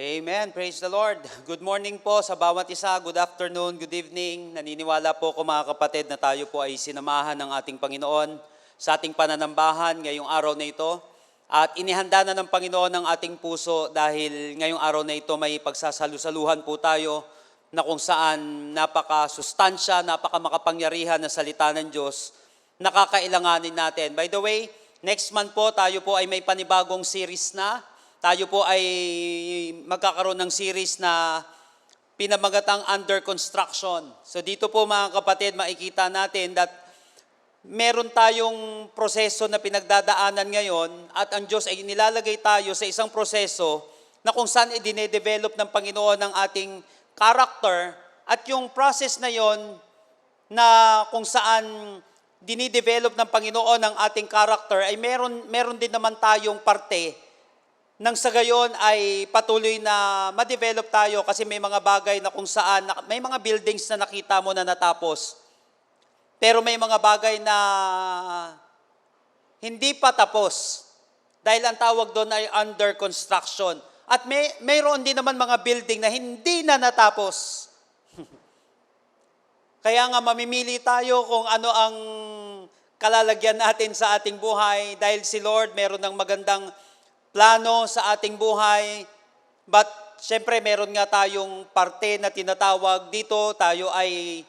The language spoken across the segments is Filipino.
Amen. Praise the Lord. Good morning po sa bawat isa. Good afternoon, good evening. Naniniwala po ko mga kapatid na tayo po ay sinamahan ng ating Panginoon sa ating pananambahan ngayong araw na ito. At inihanda na ng Panginoon ang ating puso dahil ngayong araw na ito may pagsasalusaluhan po tayo na kung saan napaka-sustansya, napaka-makapangyarihan na salita ng Diyos nakakailanganin natin. By the way, next month po tayo po ay may panibagong series na. Tayo po ay magkakaroon ng series na pinamagatang under construction. So dito po mga kapatid, makikita natin that meron tayong proseso na pinagdadaanan ngayon at ang Diyos ay nilalagay tayo sa isang proseso na kung saan i-dinedevelop ng Panginoon ang ating character at yung process na yon na kung saan dinidevelop ng Panginoon ang ating character ay meron din naman tayong parte nang sa gayon ay patuloy na ma-develop tayo kasi may mga bagay na kung saan, may mga buildings na nakita mo na natapos. Pero may mga bagay na hindi pa tapos dahil ang tawag doon ay under construction. At mayroon din naman mga building na hindi na natapos. Kaya nga mamimili tayo kung ano ang kalalagyan natin sa ating buhay dahil si Lord meron ng magandang plano sa ating buhay, but syempre meron nga tayong parte na tinatawag dito, tayo ay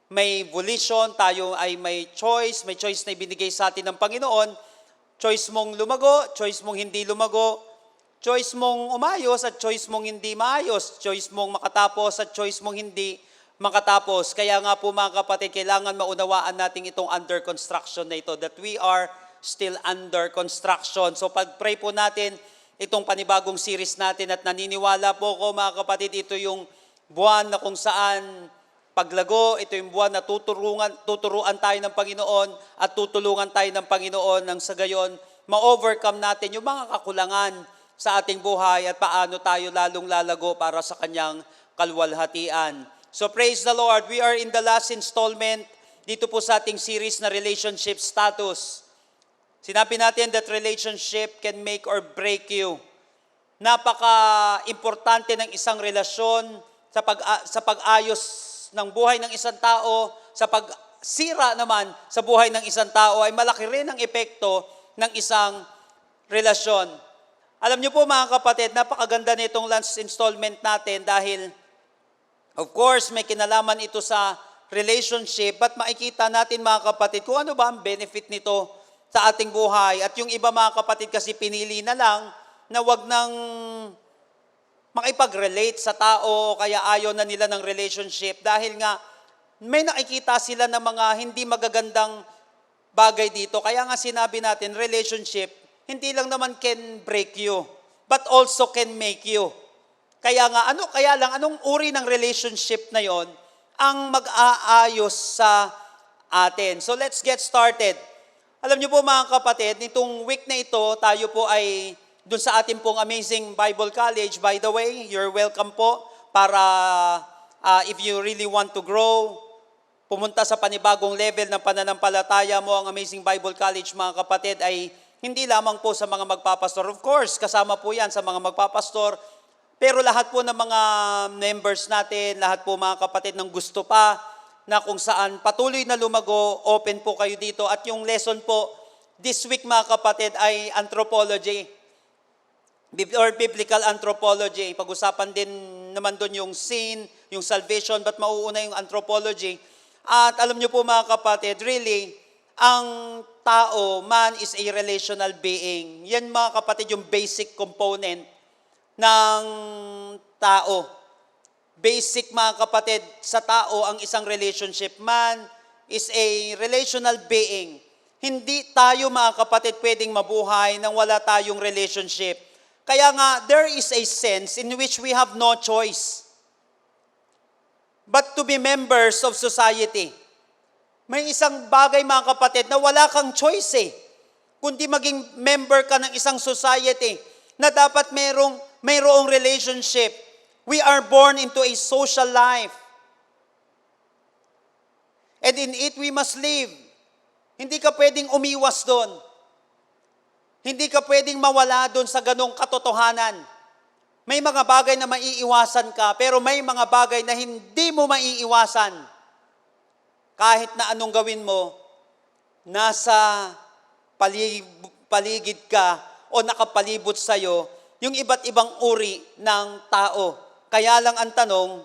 may volition, tayo ay may choice na ibinigay sa atin ng Panginoon, choice mong lumago, choice mong hindi lumago, choice mong umayos at choice mong hindi maayos, choice mong makatapos at choice mong hindi makatapos. Kaya nga po mga kapatid, kailangan maunawaan natin itong under construction na ito, that we are still under construction. So pag-pray po natin itong panibagong series natin at naniniwala po ko mga kapatid, ito yung buwan na kung saan paglago, ito yung buwan na tuturuan tayo ng Panginoon at tutulungan tayo ng Panginoon nang sa gayon ma-overcome natin yung mga kakulangan sa ating buhay at paano tayo lalong lalago para sa kanyang kalwalhatian. So praise the Lord, we are in the last installment dito po sa ating series na relationship status. Sinabi natin that relationship can make or break you. Napaka-importante ng isang relasyon sa pag-ayos ng buhay ng isang tao, sa pagsira naman sa buhay ng isang tao ay malaki rin ang epekto ng isang relasyon. Alam niyo po mga kapatid, napakaganda nitong last installment natin dahil of course may kinalaman ito sa relationship, but makikita natin mga kapatid kung ano ba ang benefit nito sa ating buhay. At yung iba mga kapatid kasi pinili na lang na wag nang makipag-relate sa tao kaya ayaw na nila ng relationship dahil nga may nakikita sila ng mga hindi magagandang bagay dito. Kaya nga sinabi natin, relationship, hindi lang naman can break you, but also can make you. Kaya nga, anong uri ng relationship na yon ang mag-aayos sa atin? So let's get started. Alam niyo po mga kapatid, nitong week na ito, tayo po ay dun sa ating pong Amazing Bible College. By the way, you're welcome po para if you really want to grow, pumunta sa panibagong level ng pananampalataya mo. Ang Amazing Bible College mga kapatid ay hindi lamang po sa mga magpapastor. Of course, kasama po yan sa mga magpapastor. Pero lahat po ng mga members natin, lahat po mga kapatid ng gusto pa, na kung saan patuloy na lumago, open po kayo dito. At yung lesson po, this week mga kapatid ay anthropology, or biblical anthropology. Pag-usapan din naman doon yung sin, yung salvation, but mauuna yung anthropology. At alam nyo po mga kapatid, really, ang tao, man is a relational being. Yan mga kapatid yung basic component ng tao. Basic mga kapatid, sa tao ang isang relationship. Man is a relational being. Hindi tayo mga kapatid pwedeng mabuhay nang wala tayong relationship. Kaya nga, there is a sense in which we have no choice but to be members of society. May isang bagay mga kapatid na wala kang choice kundi maging member ka ng isang society na dapat mayroong relationship. We are born into a social life. And in it, we must live. Hindi ka pwedeng umiwas doon. Hindi ka pwedeng mawala doon sa ganong katotohanan. May mga bagay na maiiwasan ka, pero may mga bagay na hindi mo maiiwasan. Kahit na anong gawin mo, nasa paligid ka o nakapalibot sa'yo yung iba't ibang uri ng tao. Kaya lang ang tanong,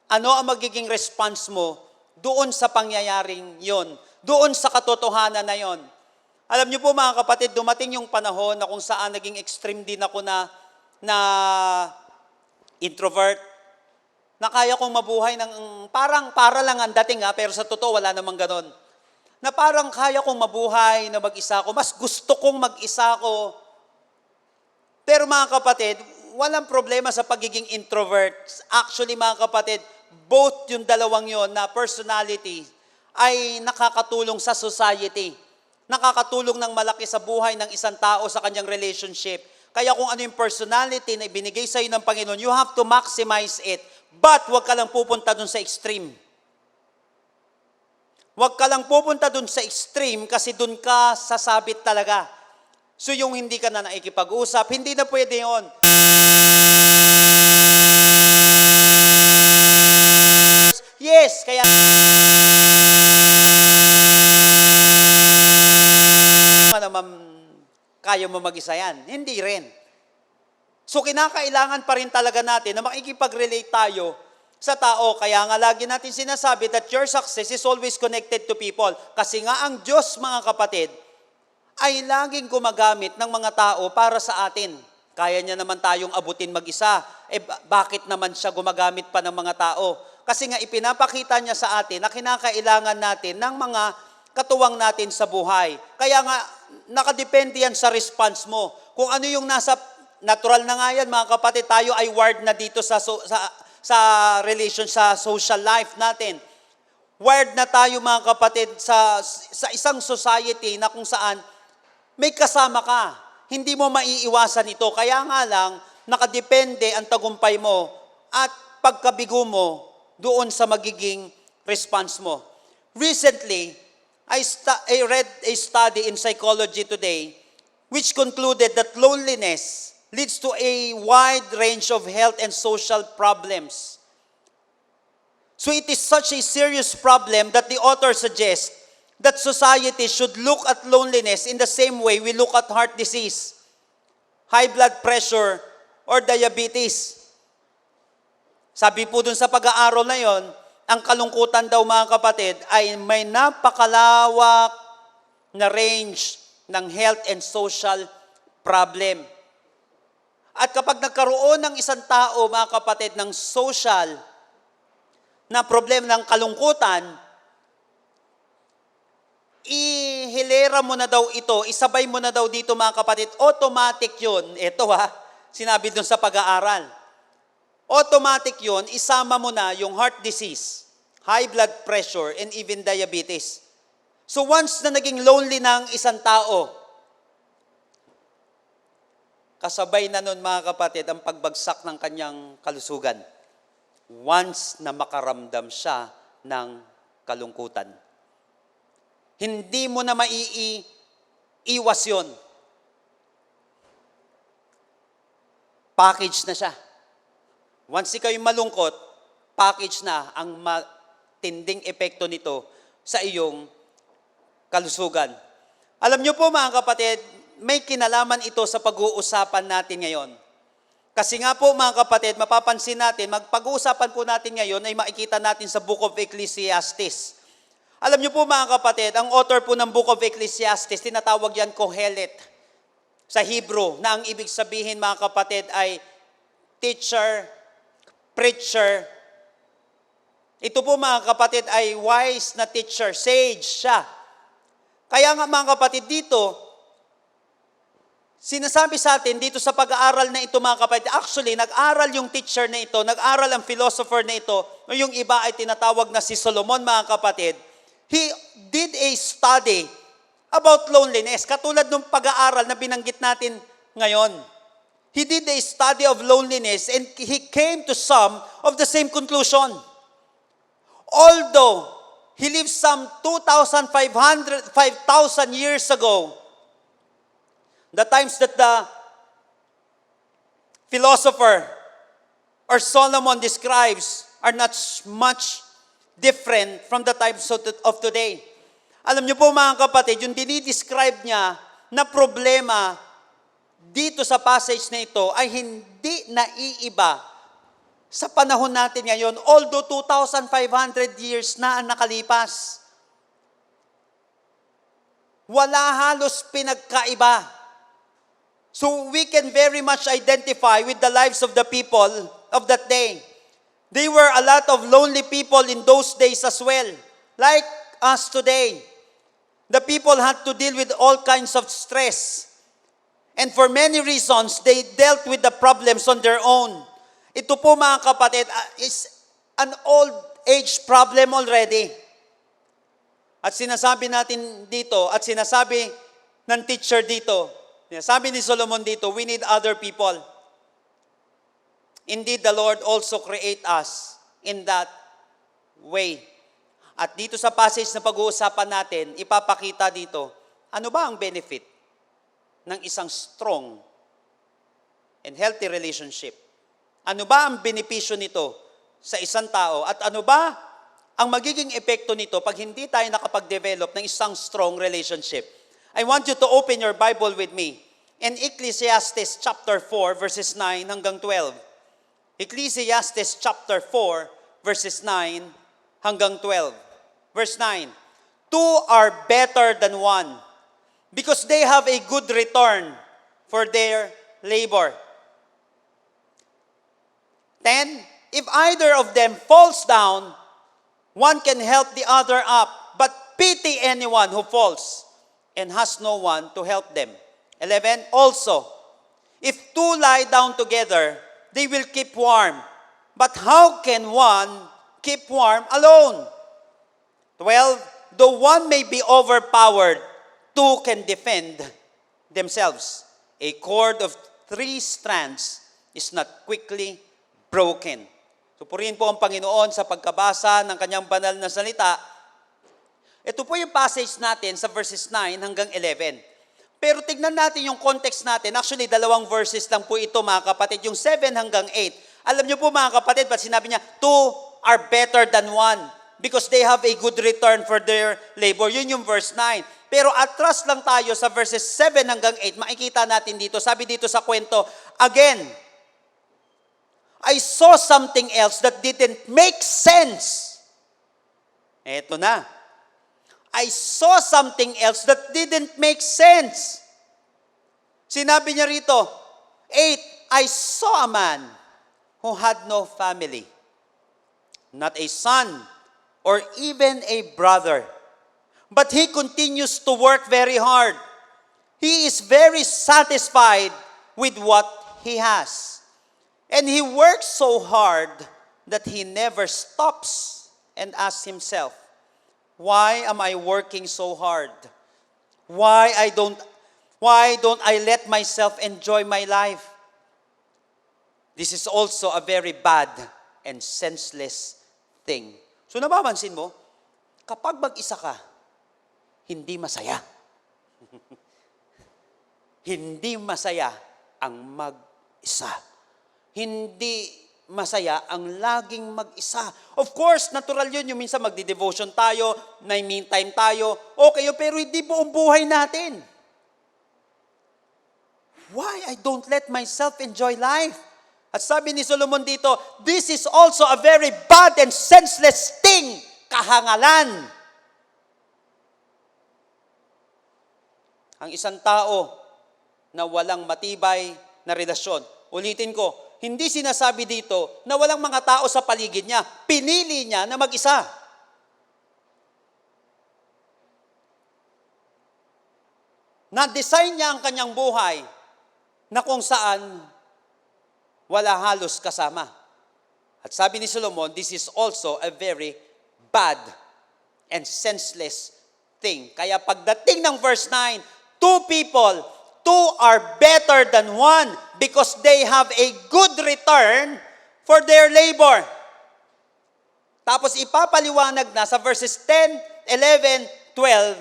ano ang magiging response mo doon sa pangyayaring yon, doon sa katotohanan na yon? Alam niyo po mga kapatid, dumating yung panahon na kung saan naging extreme din ako na introvert, na kaya kong mabuhay ng para lang ang dating pero sa totoo wala namang ganon. Na parang kaya kong mabuhay na mag-isa ko, mas gusto kong mag-isa ko. Pero mga kapatid, walang problema sa pagiging introvert. Actually mga kapatid, both yung dalawang yon na personality ay nakakatulong sa society. Nakakatulong ng malaki sa buhay ng isang tao sa kanyang relationship. Kaya kung ano yung personality na ibinigay sa iyo ng Panginoon, you have to maximize it. But huwag ka lang pupunta dun sa extreme. Huwag ka lang pupunta dun sa extreme kasi dun ka sasabit talaga. So yung hindi ka na nakikipag-usap, hindi na pwede yun. Yes, kaya kaya mo mag-isa yan. Hindi rin. So kinakailangan pa rin talaga natin na makikipag-relate tayo sa tao. Kaya nga lagi natin sinasabi that your success is always connected to people. Kasi nga ang Diyos, mga kapatid, ay laging gumagamit ng mga tao para sa atin. Kaya niya naman tayong abutin mag-isa. Bakit naman siya gumagamit pa ng mga tao? Kasi nga ipinapakita niya sa atin na kinakailangan natin ng mga katuwang natin sa buhay. Kaya nga, nakadepende yan sa response mo. Kung ano yung nasa, natural na nga yan, mga kapatid, tayo ay wired na dito sa relation, sa social life natin. Wired na tayo, mga kapatid, sa isang society na kung saan may kasama ka. Hindi mo maiiwasan ito. Kaya nga lang, nakadepende ang tagumpay mo at pagkabigo mo doon sa magiging response mo. Recently, I read a study in Psychology Today which concluded that loneliness leads to a wide range of health and social problems. So it is such a serious problem that the author suggests that society should look at loneliness in the same way we look at heart disease, high blood pressure, or diabetes. Sabi po dun sa pag-aaral na yon, ang kalungkutan daw mga kapatid ay may napakalawak na range ng health and social problem. At kapag nagkaroon ng isang tao, mga kapatid, ng social na problem ng kalungkutan, ihilera mo na daw ito, isabay mo na daw dito mga kapatid, automatic yun. Ito sinabi dun sa pag-aaral. Automatic yun, isama mo na yung heart disease, high blood pressure, and even diabetes. So once na naging lonely ng isang tao, kasabay na nun mga kapatid ang pagbagsak ng kanyang kalusugan. Once na makaramdam siya ng kalungkutan. Hindi mo na maiiwas yun. Package na siya. Once ikaw yung malungkot, package na ang matinding epekto nito sa iyong kalusugan. Alam niyo po mga kapatid, may kinalaman ito sa pag-uusapan natin ngayon. Kasi nga po mga kapatid, mapapansin natin, pag-uusapan po natin ngayon ay makikita natin sa Book of Ecclesiastes. Alam niyo po mga kapatid, ang author po ng Book of Ecclesiastes, tinatawag yan Kohelet sa Hebrew, na ang ibig sabihin mga kapatid ay teacher, preacher. Ito po mga kapatid ay wise na teacher, sage siya. Kaya nga mga kapatid dito, sinasabi sa atin dito sa pag-aaral na ito mga kapatid, actually nag-aral yung teacher na ito, nag-aral ang philosopher na ito, yung iba ay tinatawag na si Solomon mga kapatid. He did a study about loneliness, katulad ng pag-aaral na binanggit natin ngayon. He did a study of loneliness and he came to some of the same conclusion. Although he lived some 5,000 years ago, the times that the philosopher or Solomon describes are not much different from the times of today. Alam niyo po mga kapatid, yung dinidescribe niya na problema dito sa passage na ito ay hindi naiiba sa panahon natin ngayon, although 2,500 years na ang nakalipas. Wala halos pinagkaiba. So we can very much identify with the lives of the people of that day. They were a lot of lonely people in those days as well, like us today. The people had to deal with all kinds of stress. And for many reasons, they dealt with the problems on their own. Ito po mga kapatid, is an old age problem already. At sinasabi natin dito, at sinasabi ng teacher dito, sinasabi ni Solomon dito, we need other people. Indeed, the Lord also create us in that way. At dito sa passage na pag-uusapan natin, ipapakita dito, ano ba ang benefit ng isang strong and healthy relationship? Ano ba ang benepisyo nito sa isang tao? At ano ba ang magiging epekto nito pag hindi tayo nakapag-develop ng isang strong relationship? I want you to open your Bible with me in Ecclesiastes chapter 4 verses 9 hanggang 12. Ecclesiastes chapter 4 verses 9 hanggang 12. Verse 9, two are better than one because they have a good return for their labor. 10, if either of them falls down, one can help the other up, but pity anyone who falls and has no one to help them. 11, also, if two lie down together, they will keep warm. But how can one keep warm alone? 12, though one may be overpowered, two can defend themselves. A cord of 3 strands is not quickly broken. So purihin po ang Panginoon sa pagkabasa ng kanyang banal na salita. Ito po yung passage natin sa verses 9 hanggang 11. Pero tignan natin yung context natin. Actually, 2 verses lang po ito mga kapatid. Yung 7 hanggang 8. Alam niyo po mga kapatid, ba't sinabi niya, two are better than one because they have a good return for their labor. Yun yung verse 9. Pero atras lang tayo sa verses 7 hanggang 8. Makikita natin dito. Sabi dito sa kwento, again, I saw something else that didn't make sense. Eto na. I saw something else that didn't make sense. Sinabi niya rito, 8, I saw a man who had no family, not a son, or even a brother. But he continues to work very hard. He is very satisfied with what he has. And he works so hard that he never stops and asks himself, why am I working so hard? Why don't I let myself enjoy my life? This is also a very bad and senseless thing. So nababansin mo, kapag mag-isa ka, hindi masaya. Hindi masaya ang mag-isa. Hindi masaya ang laging mag-isa. Of course, natural yun. Yung minsan magdi-devotion tayo, may me time tayo, okay, pero hindi buong buhay natin. Why I don't let myself enjoy life? At sabi ni Solomon dito, this is also a very bad and senseless thing, kahangalan. Ang isang tao na walang matibay na relasyon. Ulitin ko, hindi sinasabi dito na walang mga tao sa paligid niya. Pinili niya na mag-isa. Na-design niya ang kanyang buhay na kung saan wala halos kasama. At sabi ni Solomon, this is also a very bad and senseless thing. Kaya pagdating ng verse 9, two are better than one because they have a good return for their labor. Tapos ipapaliwanag na sa verses 10, 11, 12,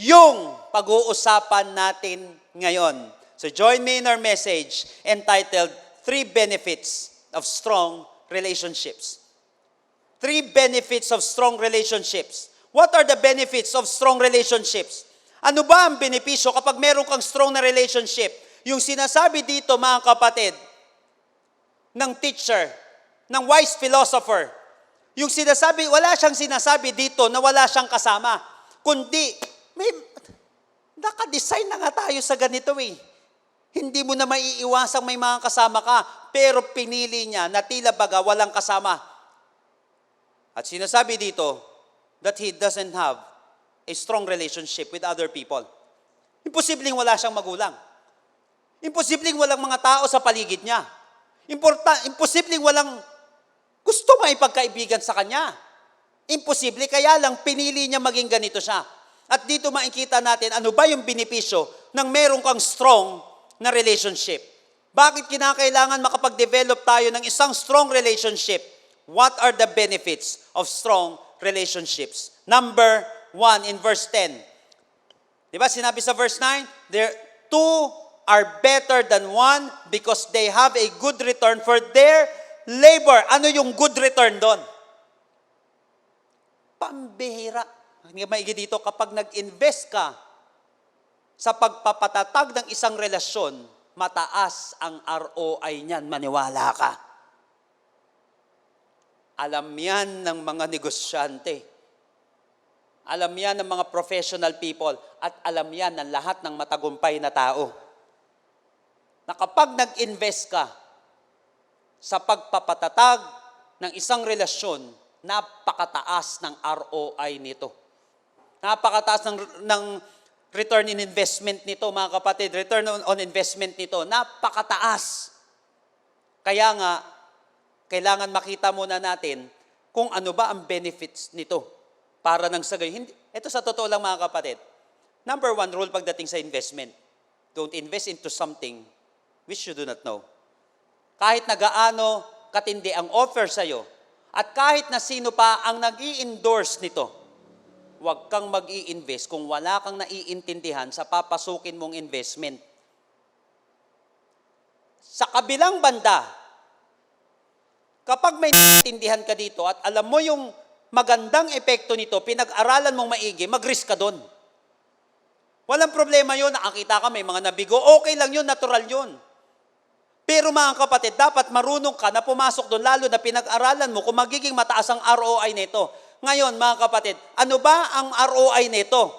yung pag-uusapan natin ngayon. So join me in our message entitled, 3 Benefits of strong relationships. 3 benefits of strong relationships. What are the benefits of strong relationships? Ano ba ang benepisyo kapag meron kang strong na relationship? Yung sinasabi dito, mga kapatid, ng teacher, ng wise philosopher, yung sinasabi, wala siyang sinasabi dito na wala siyang kasama. Kundi, nakadesign na nga tayo sa ganito eh. Hindi mo na maiiwasang may mga kasama ka, pero pinili niya na tila baga walang kasama. At sinasabi dito that he doesn't have a strong relationship with other people. Imposibleng wala siyang magulang. Imposibleng walang mga tao sa paligid niya. Imposibleng walang gusto maipagkaibigan sa kanya. Imposible, kaya lang pinili niya maging ganito siya. At dito makikita natin ano ba yung benepisyo ng meron kang strong na relationship. Bakit kinakailangan makapag-develop tayo ng isang strong relationship? What are the benefits of strong relationships? Number 1 in verse 10. Diba sinabi sa verse 9? There, 2 are better than 1 because they have a good return for their labor. Ano yung good return doon? Pambihira. Hindi maigi dito, kapag nag-invest ka sa pagpapatatag ng isang relasyon, mataas ang ROI niyan, maniwala ka. Alam yan ng mga negosyante. Alam yan ng mga professional people. At alam yan ng lahat ng matagumpay na tao. Na kapag nag-invest ka sa pagpapatatag ng isang relasyon, napakataas ng ROI nito. Napakataas ng return in investment nito, mga kapatid. Return on investment nito, napakataas. Kaya nga, kailangan makita muna natin kung ano ba ang benefits nito para nang sa gayon. Ito sa totoo lang, mga kapatid. Number 1 rule pagdating sa investment. Don't invest into something which you do not know. Kahit na gaano katindi ang offer sa'yo, at kahit na sino pa ang nag-i-endorse nito, huwag kang mag-i-invest kung wala kang naiintindihan sa papasukin mong investment. Sa kabilang banda, kapag may naiintindihan ka dito at alam mo yung magandang epekto nito, pinag-aralan mong maigi, mag-risk ka doon. Walang problema yun, nakakita ka, may mga nabigo, okay lang yun, natural yun. Pero mga kapatid, dapat marunong ka na pumasok doon, lalo na pinag-aralan mo kung magiging mataas ang ROI nito. Ngayon, mga kapatid, ano ba ang ROI nito?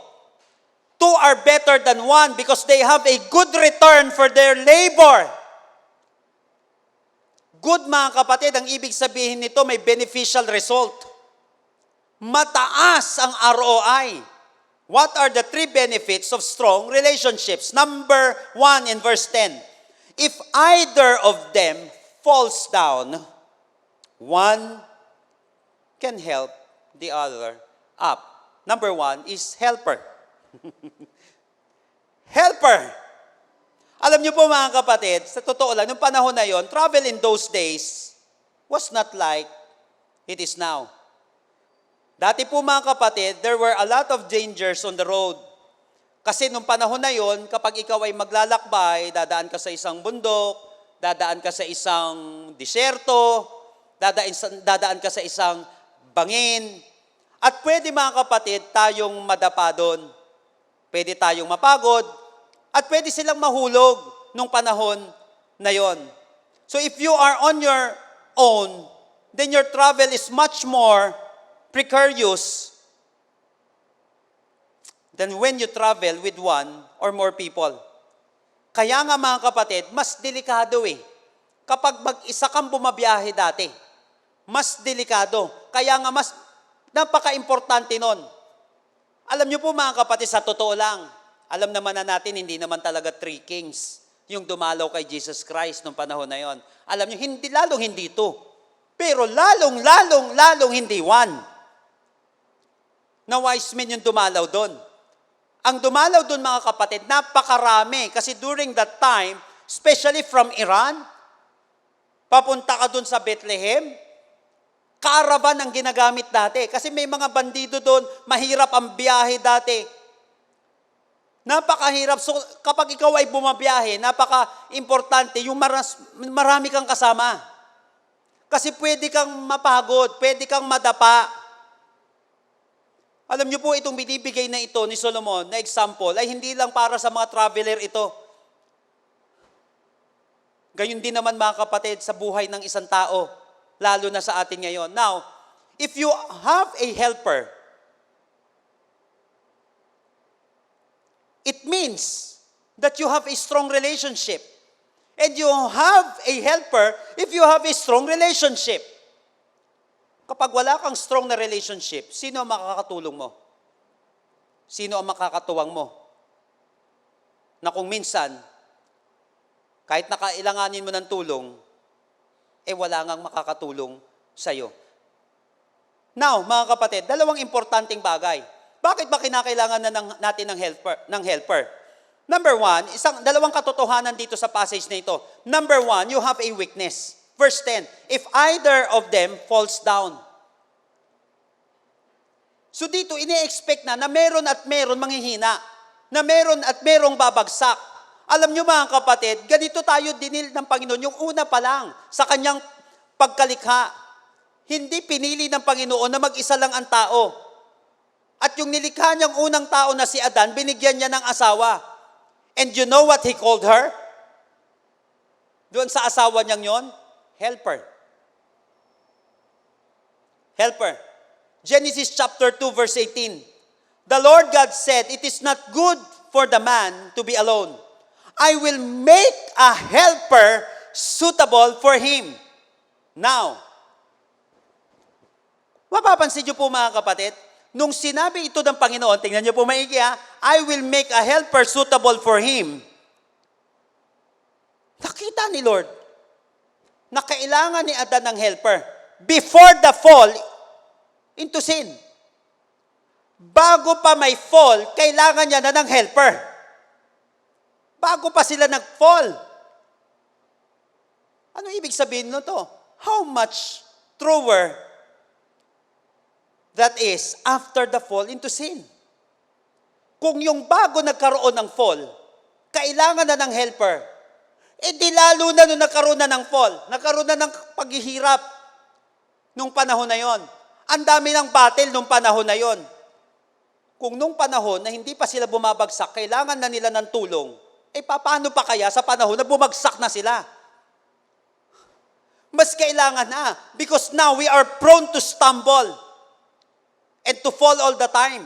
2 are better than 1 because they have a good return for their labor. Good, mga kapatid, ang ibig sabihin nito, may beneficial result. Mataas ang ROI. What are the 3 benefits of strong relationships? Number 1 in verse 10. If either of them falls down, one can help the other up. Number 1 is helper. Helper. Alam niyo po, mga kapatid, sa totoo lang, nung panahon na yon, travel in those days was not like it is now. Dati po, mga kapatid, there were a lot of dangers on the road. Kasi nung panahon na yon, kapag ikaw ay maglalakbay, dadaan ka sa isang bundok, dadaan ka sa isang disyerto, dadaan ka sa isang bangin, at pwede, mga kapatid, tayong madapa doon. Pwede tayong mapagod, at pwede silang mahulog nung panahon na yon. So if you are on your own, then your travel is much more precarious than when you travel with one or more people. Kaya nga, mga kapatid, mas delikado eh. Kapag mag-isa kang bumabiyahe dati, mas delikado. Kaya nga mas napaka-importante nun. Alam niyo po, mga kapatid, sa totoo lang, alam naman na natin, hindi naman talaga 3 kings yung dumalaw kay Jesus Christ nung panahon na yon. Alam niyo, lalong hindi 2. Pero lalong hindi 1. Na wise men yung dumalaw doon. Ang dumalaw doon, mga kapatid, napakarami. Kasi during that time, especially from Iran, papunta ka doon sa Bethlehem, caravan ang ginagamit dati. Kasi may mga bandido doon, mahirap ang biyahe dati. Napakahirap. So kapag ikaw ay bumabiyahe, napaka-importante, yung marami kang kasama. Kasi pwede kang mapagod, pwede kang madapa. Alam niyo po, itong binibigay na ito ni Solomon na example ay hindi lang para sa mga traveler ito. Gayun din naman mga kapatid sa buhay ng isang tao, lalo na sa atin ngayon. Now, if you have a helper, it means that you have a strong relationship. And you have a helper if you have a strong relationship. Kapag wala kang strong na relationship, sino ang makakatulong mo? Sino ang makakatuwang mo? Na kung minsan, kahit nakailanganin mo ng tulong, wala ngang makakatulong sa'yo. Now, mga kapatid, dalawang importanteng bagay. Bakit ba kinakailangan natin ng helper? Number one, dalawang katotohanan dito sa passage na ito. Number one, you have a weakness. Verse 10, if either of them falls down. So dito, ini-expect na meron at meron manghihina, na meron at merong babagsak. Alam nyo mga kapatid, ganito tayo dinil ng Panginoon, yung una pa lang, sa kanyang pagkalikha. Hindi pinili ng Panginoon na mag-isa lang ang tao. At yung nilikha niyang unang tao na si Adan, binigyan niya ng asawa. And you know what he called her? Doon sa asawa niyang yon, helper. Helper. Genesis chapter 2 verse 18. The Lord God said, it is not good for the man to be alone. I will make a helper suitable for him. Now, mapapansin niyo po mga kapatid, nung sinabi ito ng Panginoon, tingnan niyo po maigi I will make a helper suitable for him. Nakita ni Lord na kailangan ni Adan ng helper before the fall into sin. Bago pa may fall, kailangan niya na ng helper. Bago pa sila nag-fall. Ano ibig sabihin nito? How much truer that is after the fall into sin. Kung yung bago nagkaroon ng fall, kailangan na ng helper, di lalo na nung nagkaroon na ng fall, nagkaroon na ng paghihirap nung panahon na yon. Ang dami ng battle nung panahon na yon. Kung nung panahon na hindi pa sila bumabagsak, kailangan na nila ng tulong, paano pa kaya sa panahon na bumagsak na sila? Mas kailangan na, because now we are prone to stumble and to fall all the time.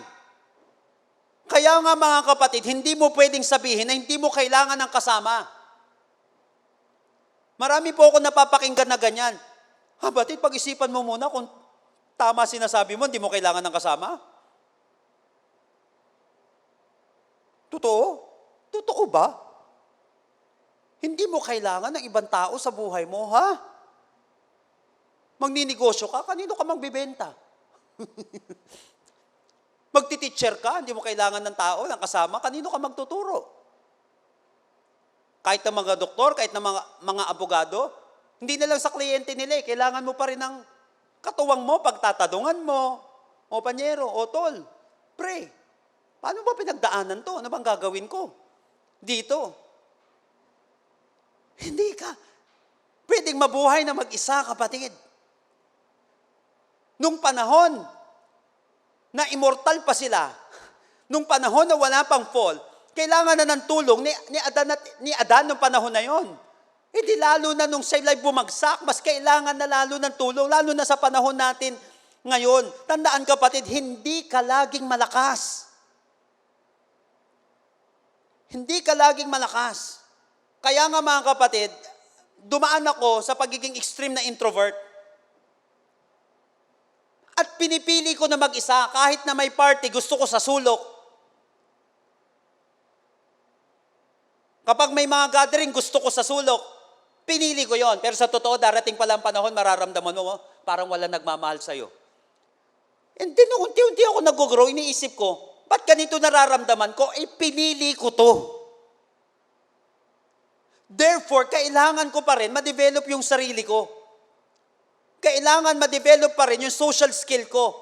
Kaya nga mga kapatid, hindi mo pwedeng sabihin na hindi mo kailangan ng kasama. Marami po ako napapakinggan na ganyan. Batid, pag-isipan mo muna kung tama sinasabi mo, hindi mo kailangan ng kasama. Totoo? Totoo ba? Hindi mo kailangan ng ibang tao sa buhay mo, ha? Magninegosyo ka, kanino ka magbibenta? Magti-teacher ka, hindi mo kailangan ng tao, ng kasama, kanino ka magtuturo? Kahit ng mga doktor, kahit ng mga abogado, hindi na lang sa kliyente nila, kailangan mo pa rin ng katuwang mo, pagtatadungan mo, o panyero, o tol, pray. Paano ba pinagdaanan to? Ano bang gagawin ko? Dito. Hindi ka pwedeng mabuhay na mag-isa, kapatid. Nung panahon na immortal pa sila, nung panahon na wala pang fall, kailangan na ng tulong ni Adan nung panahon na yon. Di lalo na nung sila'y bumagsak, mas kailangan na lalo ng tulong, lalo na sa panahon natin ngayon. Tandaan kapatid, hindi ka laging malakas. Hindi ka laging malakas. Kaya nga mga kapatid, dumaan ako sa pagiging extreme na introvert. At pinipili ko na mag-isa, kahit na may party, gusto ko sa sulok. Kapag may mga gathering, gusto ko sa sulok. Pinili ko yon. Pero sa totoo, darating pala ang panahon, mararamdaman mo, parang wala nagmamahal sa'yo. And then, unti-unti ako nag-grow, iniisip ko, ba't ganito nararamdaman ko? Pinili ko to. Therefore, kailangan ko pa rin ma-develop yung sarili ko. Kailangan ma-develop pa rin yung social skill ko.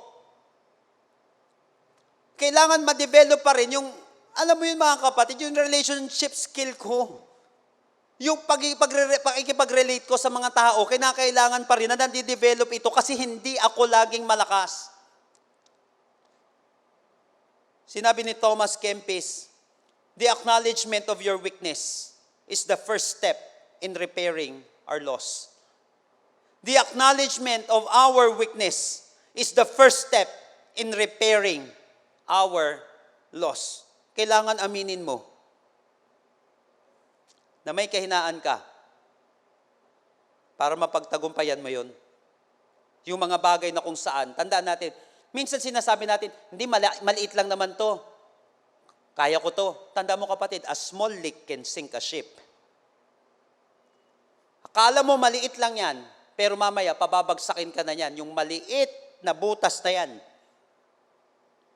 Kailangan ma-develop pa rin yung, alam mo yun mga kapatid, yung relationship skill ko. Yung pakikipag-relate ko sa mga tao, kinakailangan pa rin na nandi-develop ito kasi hindi ako laging malakas. Sinabi ni Thomas Kempis, the acknowledgement of your weakness is the first step in repairing our loss. The acknowledgement of our weakness is the first step in repairing our loss. Kailangan aminin mo na may kahinaan ka para mapagtagumpayan mo yon. Yung mga bagay na kung saan, tandaan natin, minsan sinasabi natin, hindi, maliit lang naman to. Kaya ko to. Tanda mo kapatid, a small leak can sink a ship. Akala mo maliit lang yan, pero mamaya pababagsakin ka na yan. Yung maliit na butas na yan.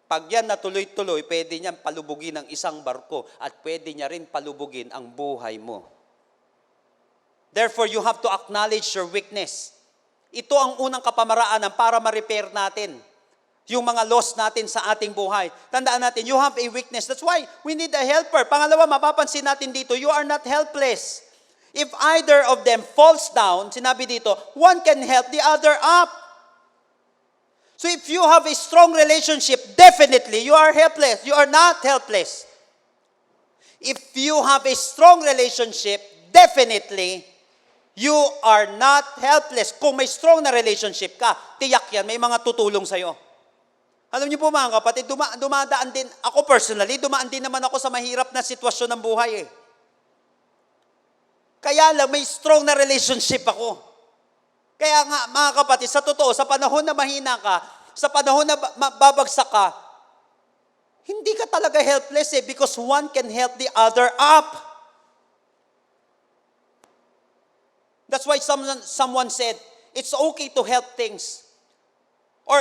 Pag yan natuloy-tuloy, pwede niyan palubugin ang isang barko at pwede niya rin palubugin ang buhay mo. Therefore, you have to acknowledge your weakness. Ito ang unang kapamaraanan para ma-repair natin yung mga loss natin sa ating buhay. Tandaan natin, you have a weakness. That's why we need a helper. Pangalawa, mapapansin natin dito, you are not helpless. If either of them falls down, sinabi dito, one can help the other up. So if you have a strong relationship, definitely you are helpless. You are not helpless. If you have a strong relationship, definitely you are not helpless. Kung may strong na relationship ka, tiyak yan, may mga tutulong sa'yo. Alam niyo po mga kapatid, dumadaan din, ako personally, dumaan din naman ako sa mahirap na sitwasyon ng buhay eh. Kaya lang, may strong na relationship ako. Kaya nga, mga kapatid, sa totoo, sa panahon na mahina ka, sa panahon na babagsak ka, hindi ka talaga helpless eh, because one can help the other up. That's why someone said, it's okay to help things. Or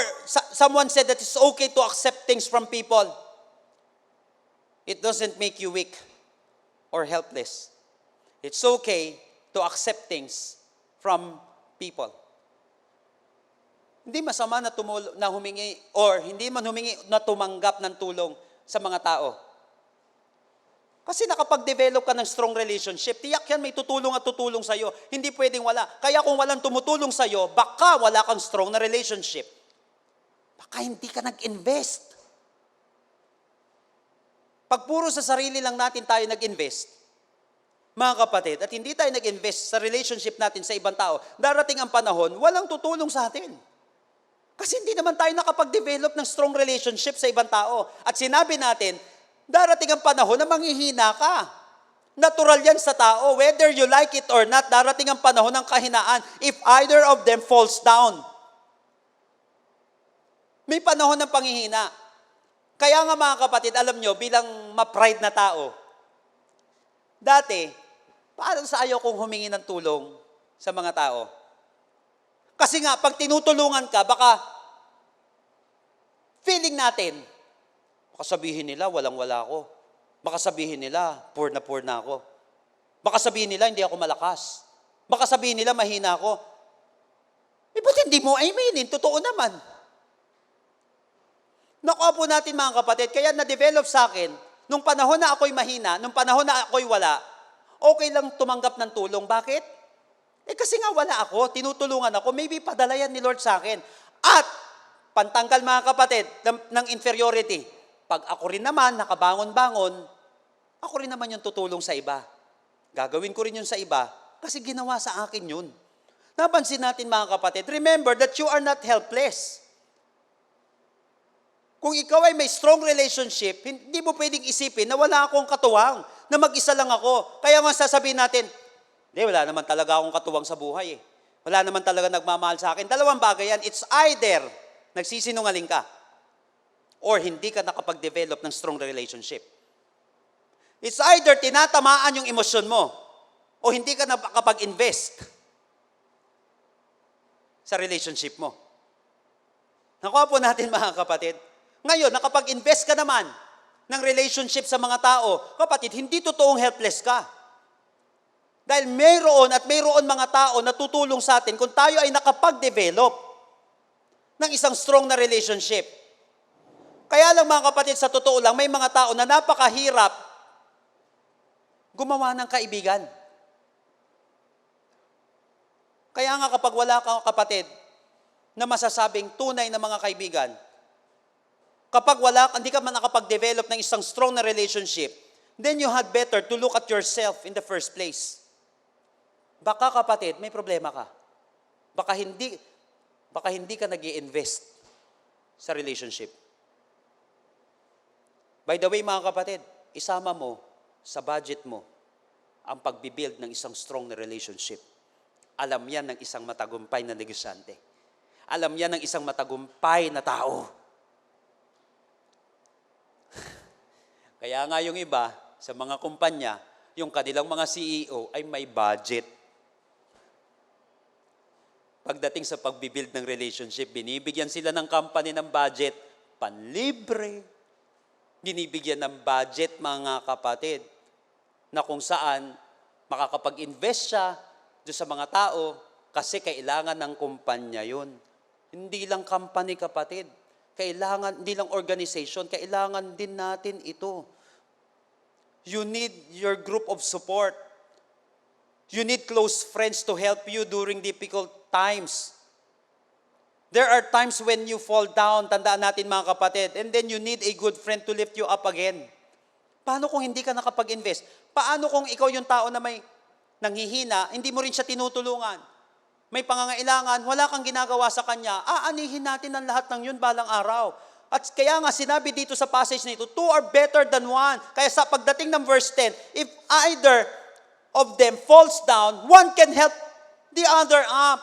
someone said that it's okay to accept things from people. It doesn't make you weak or helpless. It's okay to accept things from people. Hindi masama na humingi or hindi man humingi na tumanggap ng tulong sa mga tao. Kasi nakapag-develop ka ng strong relationship, tiyak yan may tutulong at tutulong sa'yo. Hindi pwedeng wala. Kaya kung walang tumutulong sa'yo, baka wala kang strong na relationship. Baka hindi ka nag-invest. Pag puro sa sarili lang natin tayo nag-invest, mga kapatid, at hindi tayo nag-invest sa relationship natin sa ibang tao, darating ang panahon, walang tutulong sa atin. Kasi hindi naman tayo nakapag-develop ng strong relationship sa ibang tao. At sinabi natin, darating ang panahon na manghihina ka. Natural yan sa tao. Whether you like it or not, darating ang panahon ng kahinaan if either of them falls down. May panahon ng panghihina. Kaya nga mga kapatid, alam nyo, bilang ma-pride na tao, dati, parang sa ayaw kong humingi ng tulong sa mga tao. Kasi nga, pag tinutulungan ka, baka feeling natin, baka sabihin nila, walang-wala ako. Baka sabihin nila, poor na ako. Baka sabihin nila, hindi ako malakas. Baka sabihin nila, mahina ako. Eh, ba't hindi mo aminin? Totoo naman. Nakuha po natin mga kapatid, kaya na-develop sa akin, nung panahon na ako'y mahina, nung panahon na ako'y wala, okay lang tumanggap ng tulong. Bakit? Eh kasi nga wala ako, tinutulungan ako, maybe padala yan ni Lord sa akin. At, pantanggal mga kapatid, ng inferiority. Pag ako rin naman, nakabangon-bangon, ako rin naman yung tutulong sa iba. Gagawin ko rin yun sa iba, kasi ginawa sa akin yun. Napansin natin mga kapatid, remember that you are not helpless. Kung ikaw ay may strong relationship, hindi mo pwedeng isipin na wala akong katuwang, na mag-isa lang ako. Kaya nga sasabihin natin, hindi, wala naman talaga akong katuwang sa buhay eh. Wala naman talaga nagmamahal sa akin. Dalawang bagay yan. It's either nagsisinungaling ka or hindi ka nakapag-develop ng strong relationship. It's either tinatamaan yung emosyon mo o hindi ka nakapag-invest sa relationship mo. Nakuha po natin mga kapatid. Ngayon, nakapag-invest ka naman ng relationship sa mga tao, kapatid, hindi totoong helpless ka. Dahil mayroon mga tao na tutulong sa atin kung tayo ay nakapag-develop ng isang strong na relationship. Kaya lang mga kapatid, sa totoo lang, may mga tao na napakahirap gumawa ng kaibigan. Kaya nga kapag wala kang kapatid na masasabing tunay na mga kaibigan, kapag hindi ka man nakapag-develop ng isang strong na relationship, then you had better to look at yourself in the first place. Baka kapatid, may problema ka. Baka hindi ka nag-i-invest sa relationship. By the way, mga kapatid, isama mo sa budget mo ang pagbibuild ng isang strong na relationship. Alam yan ng isang matagumpay na negosyante. Alam yan ng isang matagumpay na tao. Kaya nga yung iba, sa mga kumpanya, yung kanilang mga CEO ay may budget. Pagdating sa pagbibuild ng relationship, binibigyan sila ng company ng budget, panlibre. Binibigyan ng budget, mga kapatid, na kung saan makakapag-invest siya doon sa mga tao kasi kailangan ng kumpanya yun. Hindi lang company, kapatid. Hindi lang organization, kailangan din natin ito. You need your group of support. You need close friends to help you during difficult times. There are times when you fall down, tandaan natin mga kapatid, and then you need a good friend to lift you up again. Paano kung hindi ka nakapag-invest? Paano kung ikaw yung tao na may nanghihina, hindi mo rin siya tinutulungan? May pangangailangan, wala kang ginagawa sa kanya, aanihin natin ang lahat ng yun balang araw. At kaya nga sinabi dito sa passage na ito, two are better than one. Kaya sa pagdating ng verse 10, if either of them falls down, one can help the other up.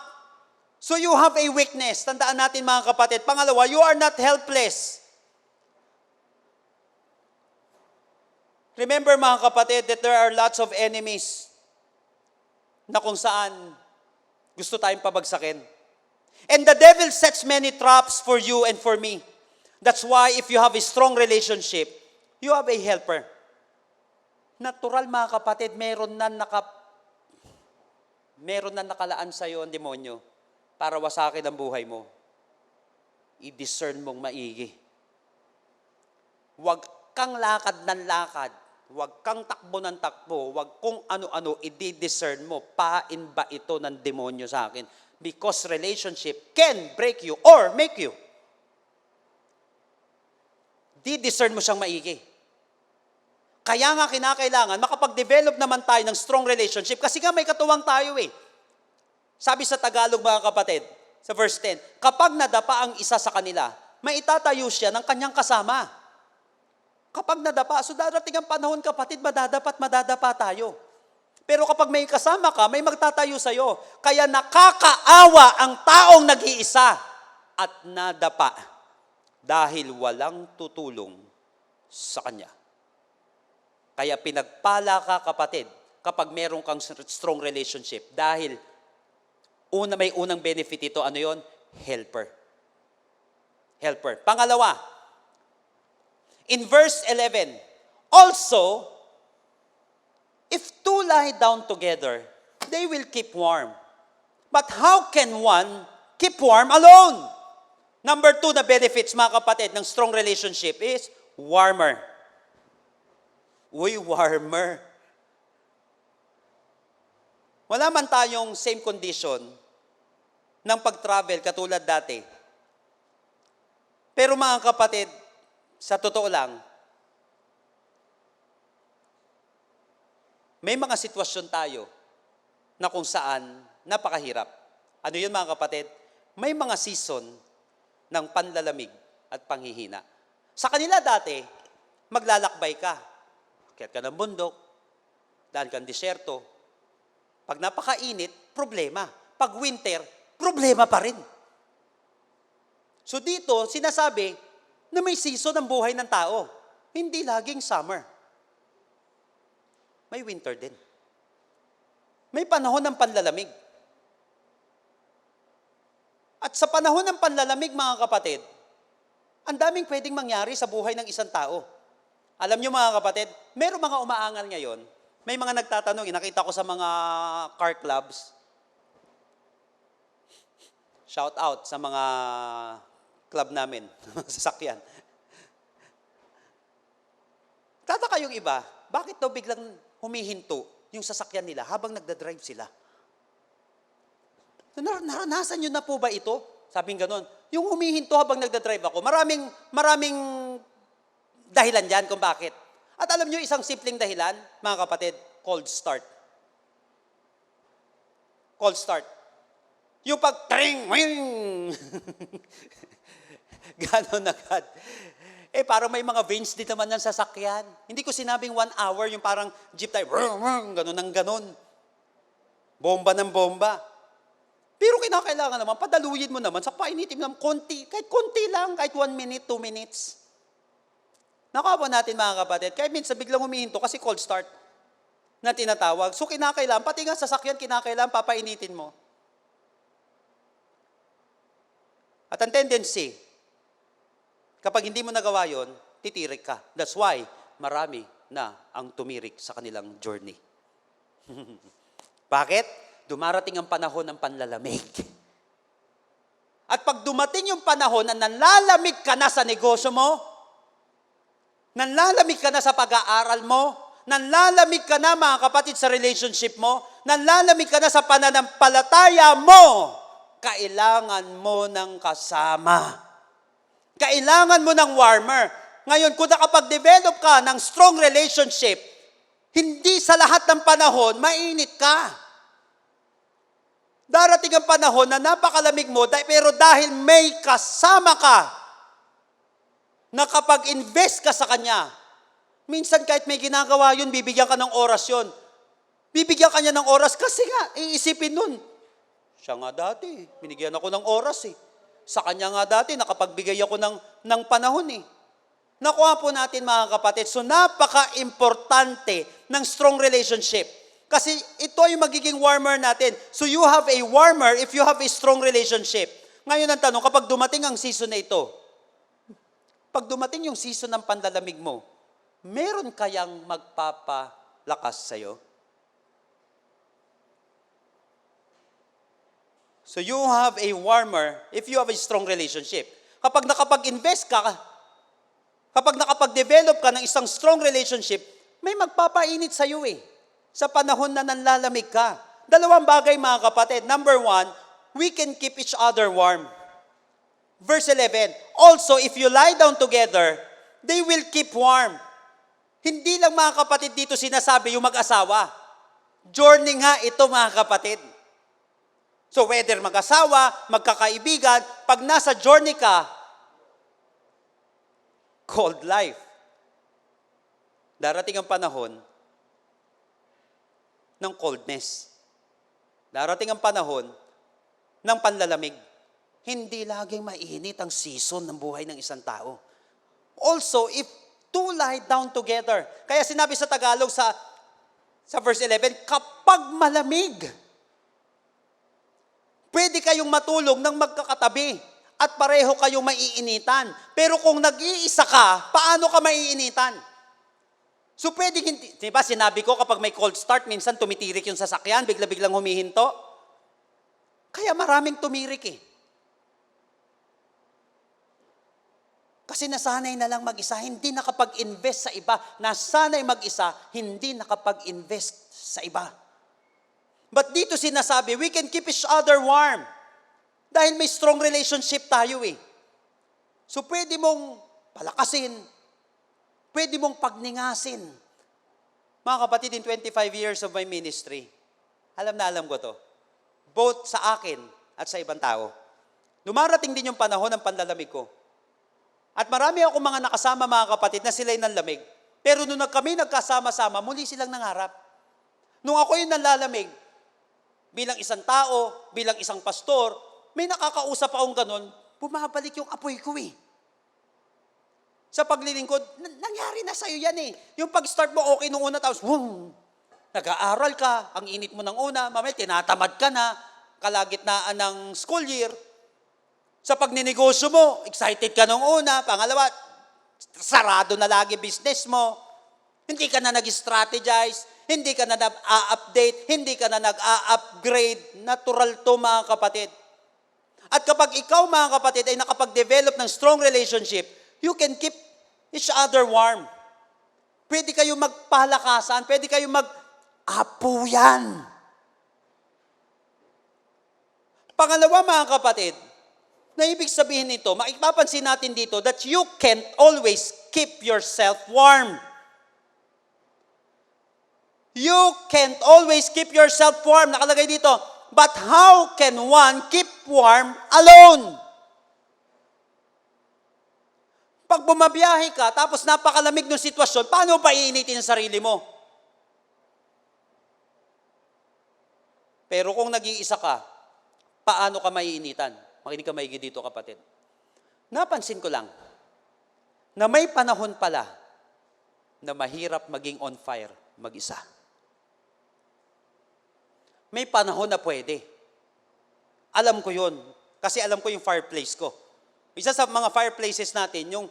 So you have a weakness. Tandaan natin mga kapatid. Pangalawa, you are not helpless. Remember mga kapatid that there are lots of enemies na kung saan gusto tayong pabagsakin. And the devil sets many traps for you and for me. That's why if you have a strong relationship, you have a helper. Natural mga kapatid, meron na nakalaan sa iyo ang demonyo para wasakin ang buhay mo. I-discern mong maigi. Huwag kang lakad ng lakad. Huwag kang takbo ng takbo. Huwag kung ano-ano, i-discern mo. Pain ba ito ng demonyo sa akin? Because relationship can break you or make you. Di-discern mo siyang maigi. Kaya nga kinakailangan, makapag-develop naman tayo ng strong relationship kasi nga may katuwang tayo eh. Sabi sa Tagalog mga kapatid, sa verse 10, kapag nadapa ang isa sa kanila, may itatayo siya ng kanyang kasama. Kapag nadapa, so darating ang panahon kapatid, madadapa tayo. Pero kapag may kasama ka, may magtatayo sa'yo. Kaya nakakaawa ang taong nag-iisa at nadapa dahil walang tutulong sa kanya. Kaya pinagpala ka kapatid kapag meron kang strong relationship dahil may unang benefit ito, ano yon? Helper. Helper. Pangalawa, in verse 11, also, if two lie down together, they will keep warm. But how can one keep warm alone? Number 2 na benefits, mga kapatid, ng strong relationship is warmer. Uy, warmer. Wala man tayong same condition ng pag-travel katulad dati. Pero mga kapatid, sa totoo lang, may mga sitwasyon tayo na kung saan napakahirap. Ano yun mga kapatid? May mga season ng panlalamig at panghihina. Sa kanila dati, maglalakbay ka. Akyat ka ng bundok, daan kang disyerto. Pag napakainit, problema. Pag winter, problema pa rin. So dito, sinasabi na may season ng buhay ng tao. Hindi laging summer. May winter din. May panahon ng panlalamig. At sa panahon ng panlalamig, mga kapatid, ang daming pwedeng mangyari sa buhay ng isang tao. Alam nyo mga kapatid, meron mga umaangal ngayon, may mga nagtatanong, nakita ko sa mga car clubs, shout out sa mga club namin, sasakyan. Tataka yung iba, bakit daw biglang humihinto yung sasakyan nila habang nagdadrive sila? Naranasan nyo na po ba ito? Sabing ganon. Yung humihinto habang nagdadrive ako, maraming dahilan dyan kung bakit. At alam nyo, isang simpleng dahilan, mga kapatid, cold start. Cold start. Yung pag-tring, wing! Ganon agad. Parang may mga veins din naman ng sasakyan. Hindi ko sinabing 1 hour, yung parang jeep tayo, ganon ng ganon. Bomba ng bomba. Pero kinakailangan naman, padaluyin mo naman sa painitin ng konti. Kahit konti lang, kahit 1 minute, 2 minutes. Nakawa natin mga kapatid, kahit minsan biglang humihinto kasi cold start na tinatawag. So kinakailangan, pati nga sasakyan, kinakailangan papainitin mo. At ang tendency, kapag hindi mo nagawa yon, titirik ka. That's why marami na ang tumirik sa kanilang journey. Bakit? Dumarating ang panahon ng panlalamig. At pag dumating yung panahon na nanlalamig ka na sa negosyo mo, nanlalamig ka na sa pag-aaral mo, nanlalamig ka na mga kapatid sa relationship mo, nanlalamig ka na sa pananampalataya mo, kailangan mo ng kasama. Kailangan mo ng warmer. Ngayon, kung nakapag-develop ka ng strong relationship, hindi sa lahat ng panahon, mainit ka. Darating ang panahon na napakalamig mo, pero dahil may kasama ka, na kapag invest ka sa kanya, minsan kahit may ginagawa yun, bibigyan ka ng oras yun. Bibigyan ka niya ng oras kasi nga, iisipin nun. Siya nga dati, binigyan ako ng oras eh. Sa kanya nga dati, nakapagbigay ako ng panahon eh. Nakuha po natin mga kapatid, so napaka-importante ng strong relationship. Kasi ito yung magiging warmer natin. So you have a warmer if you have a strong relationship. Ngayon ang tanong, kapag dumating ang season na ito, pag dumating yung season ng panlalamig mo, meron kayang magpapalakas sa'yo? So you have a warmer if you have a strong relationship. Kapag nakapag-invest ka, kapag nakapag-develop ka ng isang strong relationship, may magpapainit sa'yo eh. Sa panahon na nanlalamig ka. Dalawang bagay mga kapatid. Number 1, we can keep each other warm. Verse 11, also if you lie down together, they will keep warm. Hindi lang mga kapatid dito sinasabi yung mag-asawa. Journey nga ito mga kapatid. So whether mag-asawa, magkakaibigan, pag nasa journey ka, cold life. Darating ang panahon ng coldness. Darating ang panahon ng panlalamig. Hindi laging mainit ang season ng buhay ng isang tao. Also, if two lie down together, kaya sinabi sa Tagalog sa verse 11, kapag malamig, pwede kayong matulog ng magkakatabi at pareho kayong maiinitan. Pero kung nag-iisa ka, paano ka maiinitan? So pwede, di ba sinabi ko kapag may cold start, minsan tumitirik yung sasakyan, bigla-biglang humihinto. Kaya maraming tumirik eh. Kasi nasanay na lang mag-isa, hindi nakapag-invest sa iba. Nasanay mag-isa, hindi nakapag-invest sa iba. But dito sinasabi, we can keep each other warm. Dahil may strong relationship tayo eh. So pwede mong palakasin, pwede mong pagningasin. Mga kapatid, in 25 years of my ministry, alam na alam ko to. Both sa akin at sa ibang tao. Dumarating din yung panahon ng panlalamig ko. At marami akong mga nakasama mga kapatid na sila'y nanlamig. Pero nung kami nagkasama-sama, muli silang nangarap. Nung ako yung nanlalamig, bilang isang tao, bilang isang pastor, may nakakausap akong ganun, bumabalik yung apoy ko eh. Sa paglilingkod, nangyari na sa'yo yan eh. Yung pag-start mo okay nung una, tapos boom, nag-aaral ka, ang init mo ng una, mamaya tinatamad ka na, kalagitnaan ng school year. Sa pagninegosyo mo, excited ka nung una, pangalawa, sarado na lagi business mo, hindi ka na nag-strategize, hindi ka na nag-a-update, hindi ka na nag-a-upgrade. Natural to mga kapatid. At kapag ikaw mga kapatid ay nakapag-develop ng strong relationship, you can keep each other warm. Pwede kayo magpalakasan, pwede kayo mag-apuyan. Pangalawa, mga kapatid, na ibig sabihin nito, mapapansin natin dito that you can't always keep yourself warm. You can't always keep yourself warm. Nakalagay dito, but how can one keep warm alone? Pag bumabiyahe ka, tapos napakalamig ng sitwasyon, paano pa iinitin ang sarili mo? Pero kung nag-iisa ka, paano ka maiinitan? Makinig ka maigi dito, kapatid. Napansin ko lang, na may panahon pala na mahirap maging on fire mag-isa. May panahon na pwede. Alam ko yun, kasi alam ko yung fireplace ko. Isa sa mga fireplaces natin, yung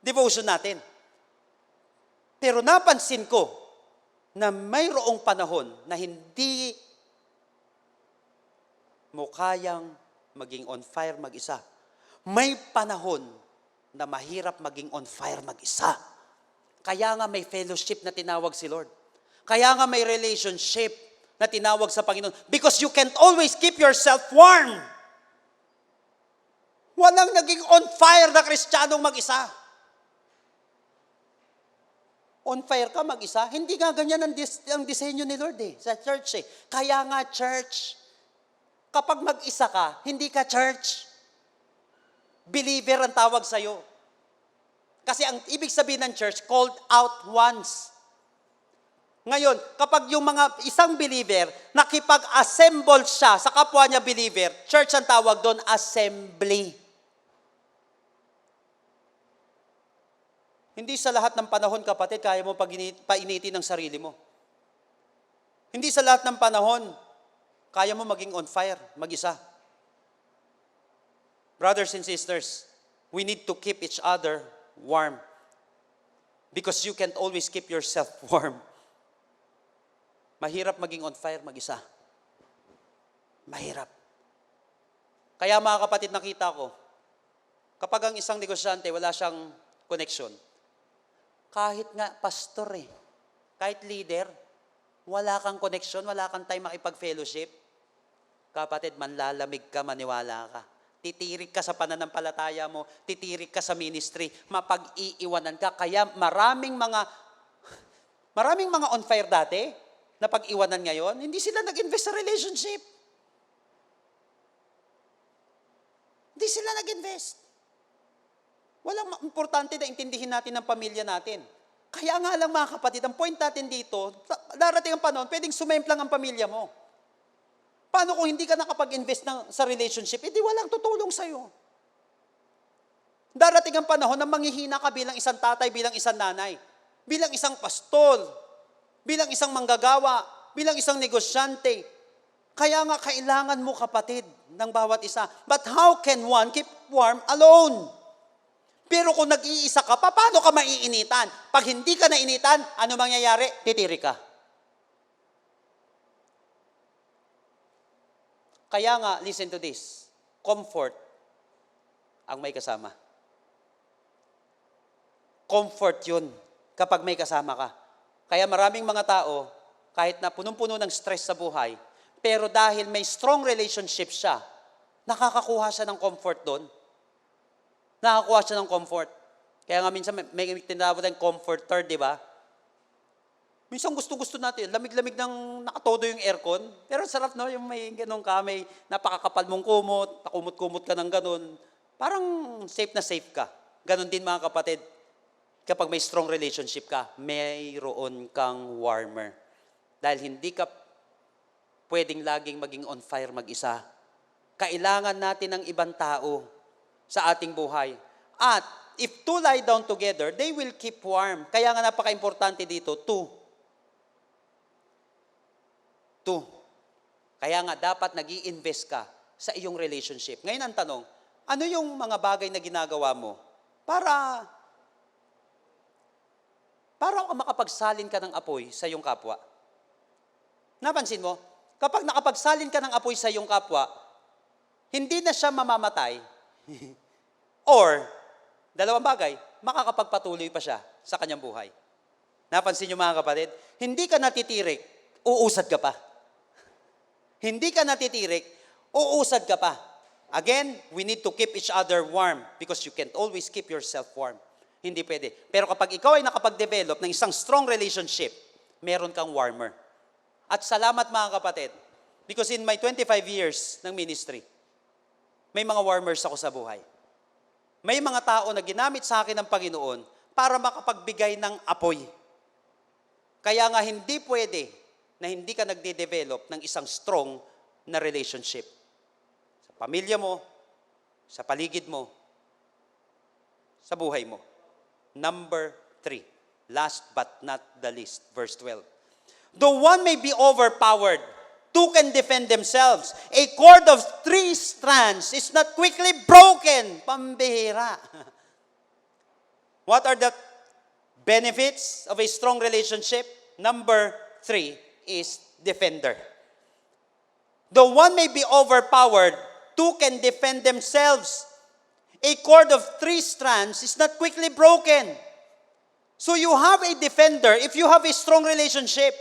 devotion natin. Pero napansin ko na mayroong panahon na hindi mo kayang maging on fire mag-isa. May panahon na mahirap maging on fire mag-isa. Kaya nga may fellowship na tinawag si Lord. Kaya nga may relationship na tinawag sa Panginoon. Because you can't always keep yourself warm. Walang naging on fire na Kristiyanong mag-isa. On fire ka mag-isa? Hindi nga ganyan ang disenyo ni Lord sa church Kaya nga church, kapag mag-isa ka, hindi ka church. Believer ang tawag sa'yo. Kasi ang ibig sabihin ng church, called out once. Ngayon, kapag yung mga isang believer, nakipag-assemble siya sa kapwa niya believer, church ang tawag doon, assembly. Hindi sa lahat ng panahon, kapatid, kaya mo painitin ang sarili mo. Hindi sa lahat ng panahon, kaya mo maging on fire, mag-isa. Brothers and sisters, we need to keep each other warm. Because you can't always keep yourself warm. Mahirap maging on fire mag-isa. Mahirap. Kaya mga kapatid, nakita ko, kapag ang isang negosyante wala siyang connection, kahit nga pastor kahit leader, wala kang connection, wala kang time makipag-fellowship, kapatid, manlalamig ka, maniwala ka. Titirik ka sa pananampalataya mo, titirik ka sa ministry, mapag-iiwanan ka. Kaya maraming mga on fire dati, na pag-iwanan ngayon, hindi sila nag-invest sa relationship. Hindi sila nag-invest. Walang importante na intindihin natin ng pamilya natin. Kaya nga lang mga kapatid, ang point natin dito, darating ang panahon, pwedeng sumemplang ang pamilya mo. Paano kung hindi ka nakapag-invest sa relationship? Hindi walang tutulong sa'yo. Darating ang panahon na manghihina ka bilang isang tatay, bilang isang nanay, bilang isang pastol, bilang isang manggagawa, bilang isang negosyante. Kaya nga kailangan mo, kapatid, ng bawat isa. But how can one keep warm alone? Pero kung nag-iisa ka, paano ka maiinitan? Pag hindi ka nainitan, ano mangyayari? Titiri ka. Kaya nga, listen to this. Comfort ang may kasama. Comfort yun kapag may kasama ka. Kaya maraming mga tao, kahit na punong-puno ng stress sa buhay, pero dahil may strong relationship siya, nakakakuha siya ng comfort doon. Nakakakuha siya ng comfort. Kaya nga minsan may tinawag tayong comforter, di ba? Minsan gusto-gusto natin, lamig-lamig ng nakatodo yung aircon, pero sarap no, yung may ganun ka, may napakakapal mong kumot, nakumot-kumot ka ng ganun. Parang safe na safe ka. Ganun din mga kapatid. Kapag may strong relationship ka, mayroon kang warmer. Dahil hindi ka pwedeng laging maging on fire mag-isa. Kailangan natin ng ibang tao sa ating buhay. At if two lie down together, they will keep warm. Kaya nga napaka-importante dito, two. Kaya nga dapat nag-i-invest ka sa iyong relationship. Ngayon ang tanong, ano yung mga bagay na ginagawa mo para makapagsalin ka ng apoy sa iyong kapwa? Napansin mo, kapag nakapagsalin ka ng apoy sa iyong kapwa, hindi na siya mamamatay. Or, dalawang bagay, makakapagpatuloy pa siya sa kanyang buhay. Napansin niyo mga kapatid, hindi ka natitirik, uusad ka pa. Hindi ka natitirik, uusad ka pa. Again, we need to keep each other warm because you can't always keep yourself warm. Hindi pwede. Pero kapag ikaw ay nakapag-develop ng isang strong relationship, meron kang warmer. At salamat mga kapatid, because in my 25 years ng ministry, may mga warmers ako sa buhay. May mga tao na ginamit sa akin ng Panginoon para makapagbigay ng apoy. Kaya nga hindi pwede na hindi ka nagde-develop ng isang strong na relationship. Sa pamilya mo, sa paligid mo, sa buhay mo. Number 3, last but not the least, verse 12. Though one may be overpowered, two can defend themselves. A cord of 3 strands is not quickly broken. Pambihira. What are the benefits of a strong relationship? Number 3 is defender. Though one may be overpowered, two can defend themselves. A cord of 3 strands is not quickly broken. So you have a defender if you have a strong relationship.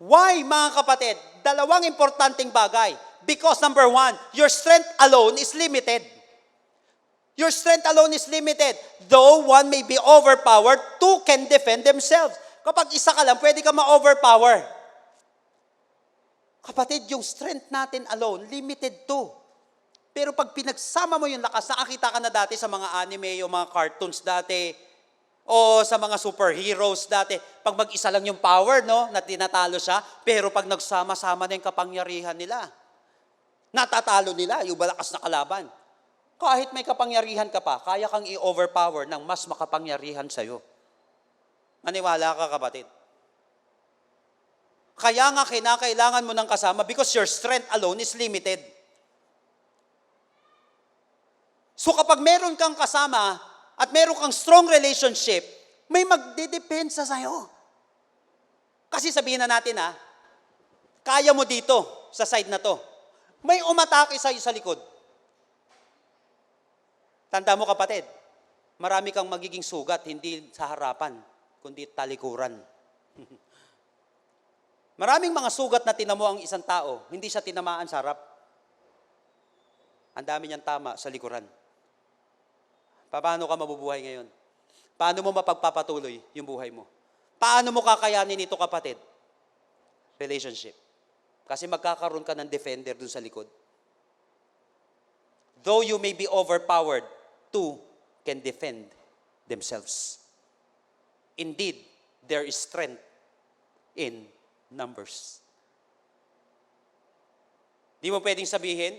Why, mga kapatid? Dalawang importanteng bagay. Because number 1, your strength alone is limited. Your strength alone is limited. Though one may be overpowered, two can defend themselves. Kapag isa ka lang, pwede ka ma-overpower. Kapatid, yung strength natin alone, limited to. Pero pag pinagsama mo yung lakas, nakakita ka na dati sa mga anime, o mga cartoons dati, o sa mga superheroes dati, pag mag-isa lang yung power, no, na tinatalo siya, pero pag nagsama-sama na yung kapangyarihan nila, natatalo nila yung malakas na kalaban. Kahit may kapangyarihan ka pa, kaya kang i-overpower ng mas makapangyarihan sa'yo. Maniwala ka, kapatid. Kaya nga kinakailangan mo ng kasama because your strength alone is limited. So kapag meron kang kasama at meron kang strong relationship, may magdedepensa sa'yo. Kasi sabihin na natin kaya mo dito sa side na to. May umatake sa'yo sa likod. Tanda mo kapatid, marami kang magiging sugat, hindi sa harapan, kundi talikuran. Maraming mga sugat na tinamo ang isang tao, hindi siya tinamaan sa harap. Ang dami niyang tama sa likuran. Paano ka mabubuhay ngayon? Paano mo mapagpapatuloy yung buhay mo? Paano mo kakayanin ito, kapatid? Relationship. Kasi magkakaroon ka ng defender dun sa likod. Though you may be overpowered, two can defend themselves. Indeed, there is strength in numbers. Di mo pwedeng sabihin,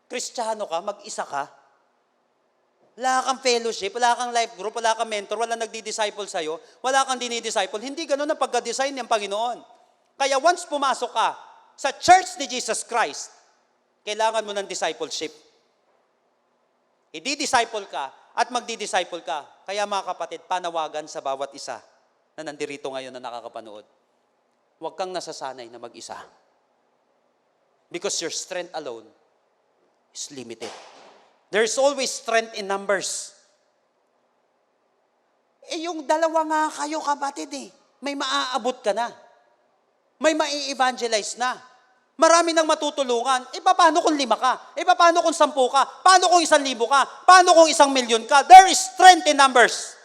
Kristiyano ka, mag-isa ka, wala kang fellowship, wala kang life group, wala kang mentor, wala nagdi-disciple sa'yo, wala kang dinidisciple. Hindi ganun ang pagka-design ng Panginoon. Kaya once pumasok ka sa church ni Jesus Christ, kailangan mo ng discipleship. I-disciple ka at magdi-disciple ka. Kaya mga kapatid, panawagan sa bawat isa na nandirito ngayon na nakakapanood. Huwag kang nasasanay na mag-isa. Because your strength alone is limited. There's always strength in numbers. Yung dalawa nga kayo, kapatid may maaabot ka na. May mai-evangelize na. Marami nang matutulungan. Paano kung 5 ka? Paano kung 10 ka? Paano kung 1,000 ka? Paano kung 1,000,000 ka? There is strength in numbers.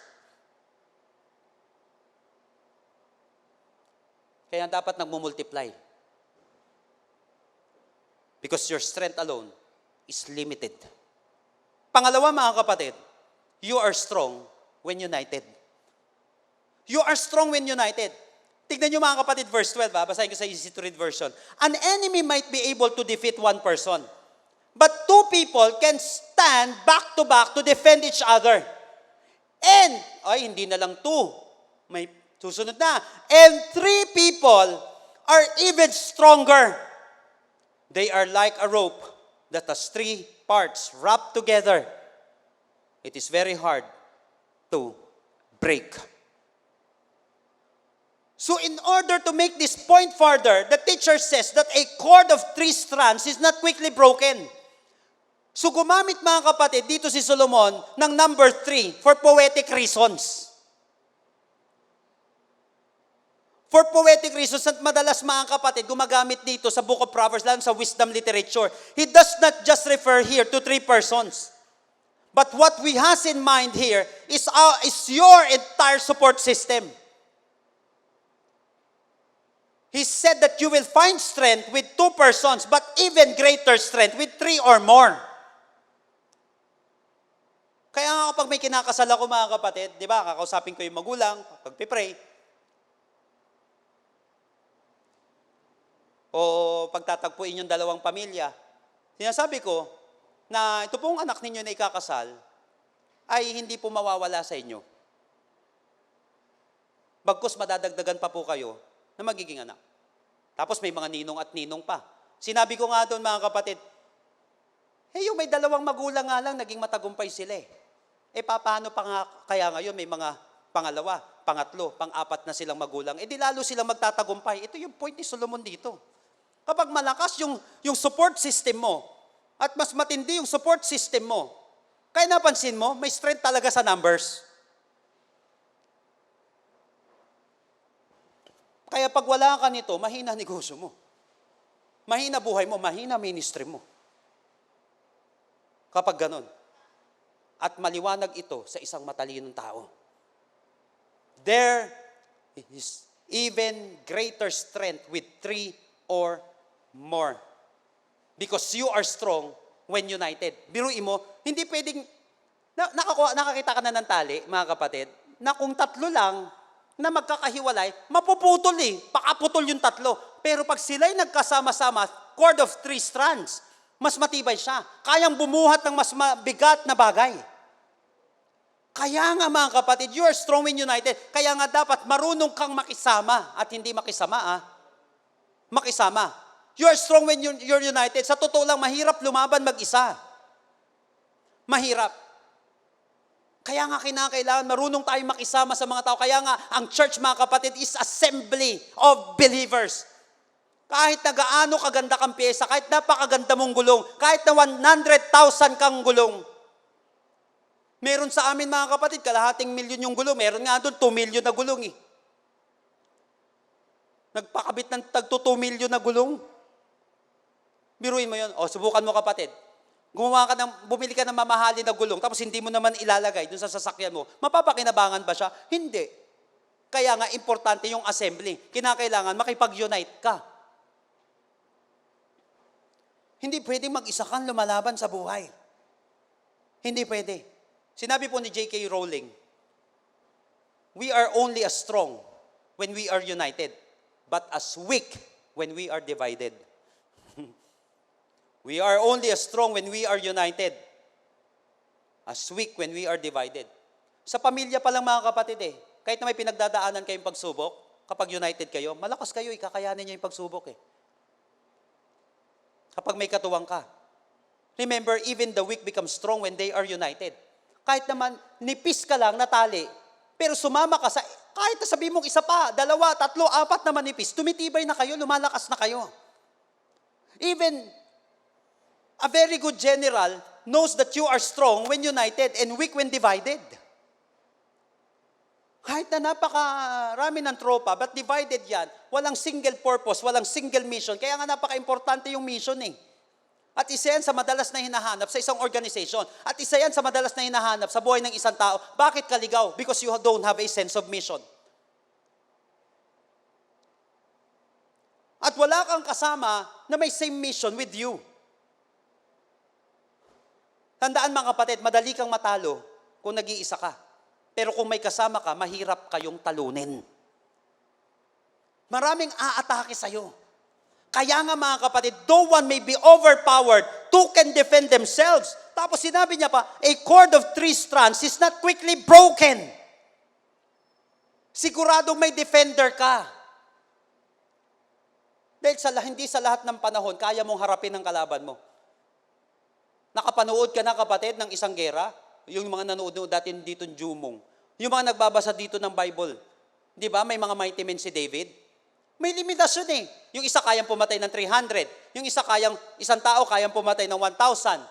Kaya dapat nagmumultiply. Because your strength alone is limited. Pangalawa, mga kapatid, you are strong when united. You are strong when united. Tignan nyo mga kapatid, verse 12, basahin ko sa easy to read version. An enemy might be able to defeat one person, but 2 people can stand back to back to defend each other. And, hindi na lang 2. May susunod na. And 3 people are even stronger. They are like a rope that has 3 parts wrapped together. It is very hard to break. So in order to make this point further, the teacher says that a cord of 3 strands is not quickly broken. So gumamit mga kapatid dito si Solomon ng number 3 for poetic reasons. For poetic reasons, at madalas mga kapatid, gumagamit dito sa Book of Proverbs, lalo sa wisdom literature, he does not just refer here to 3 persons. But what we has in mind here is your entire support system. He said that you will find strength with 2 persons, but even greater strength with 3 or more. Kaya nga kapag may kinakasal ako mga kapatid, di ba, kakausapin ko yung magulang, pagpipray, o pagtatagpuin yung dalawang pamilya, sinasabi ko na ito pong anak ninyo na ikakasal ay hindi po mawawala sa inyo. Bagkus madadagdagan pa po kayo na magiging anak. Tapos may mga ninong at ninong pa. Sinabi ko nga doon mga kapatid, yung may dalawang magulang nga lang, naging matagumpay sila eh. Paano pa nga kaya ngayon may mga pangalawa, pangatlo, pang-apat na silang magulang, di lalo silang magtatagumpay. Ito yung point ni Solomon dito. Kapag malakas yung support system mo, at mas matindi yung support system mo, kaya napansin mo, may strength talaga sa numbers. Kaya pag wala ka nito, mahina negosyo mo. Mahina buhay mo, mahina ministry mo. Kapag ganon. At maliwanag ito sa isang matalinong tao. There is even greater strength with 3 or more. Because you are strong when united. Biruin mo, hindi pwedeng, nakakita ka na ng tali, mga kapatid, na kung 3 lang na magkakahiwalay, mapuputol pakaputol yung 3. Pero pag sila'y nagkasama-sama, cord of 3 strands, mas matibay siya. Kayang bumuhat ng mas mabigat na bagay. Kaya nga mga kapatid, you are strong when united. Kaya nga dapat marunong kang makisama at hindi makisama. Makisama. You are strong when you're united. Sa totoo lang, mahirap lumaban mag-isa. Mahirap. Kaya nga kinakailangan marunong tayong makisama sa mga tao. Kaya nga ang church mga kapatid is assembly of believers. Kahit na gaano kaganda kang pyesa, kahit napakaganda mong gulong, kahit na 100,000 kang gulong, meron sa amin mga kapatid, kalahating milyon yung gulong. Meron nga doon, 2 million na gulong Nagpakabit ng tagto 2 million na gulong. Biruin mo yun. Subukan mo kapatid. Bumili ka ng mamahalin na gulong, tapos hindi mo naman ilalagay dun sa sasakyan mo. Mapapakinabangan ba siya? Hindi. Kaya nga, importante yung assembly. Kinakailangan makipag-unite ka. Hindi pwedeng mag-isa kang lumalaban sa buhay. Hindi pwede. Sinabi po ni J.K. Rowling, we are only as strong when we are united, but as weak when we are divided. We are only as strong when we are united, as weak when we are divided. Sa pamilya pa lang mga kapatid kahit na may pinagdadaanan kayong pagsubok, kapag united kayo, malakas kayo, kakayanin niyo yung pagsubok Kapag may katuwang ka. Remember, even the weak become strong when they are united. Kahit naman, nipis ka lang na tali, pero sumama ka sa, kahit na sabihin mong 1 pa, 2, 3, 4 na manipis, tumitibay na kayo, lumalakas na kayo. Even a very good general knows that you are strong when united and weak when divided. Kahit na napakarami ng tropa, but divided yan, walang single purpose, walang single mission. Kaya nga napaka-importante yung mission At isa yan sa madalas na hinahanap sa isang organization. At isa yan sa madalas na hinahanap sa buhay ng isang tao. Bakit ka ligaw? Because you don't have a sense of mission. At wala kang kasama na may same mission with you. Tandaan mga kapatid, madali kang matalo kung nag-iisa ka. Pero kung may kasama ka, mahirap kayong talunin. Maraming aatake sa'yo. Kaya nga mga kapatid, though one may be overpowered, 2 can defend themselves. Tapos sinabi niya pa, a cord of 3 strands is not quickly broken. Siguradong may defender ka. Dahil hindi sa lahat ng panahon, kaya mong harapin ang kalaban mo. Nakapanood ka na kapatid ng isang gera? Yung mga nanood dati dito ng Jumong. Yung mga nagbabasa dito ng Bible. Di ba? May mga mighty men si David. May limitasyon Yung isa kayang pumatay ng 300. Yung isang tao kayang pumatay ng 1,000.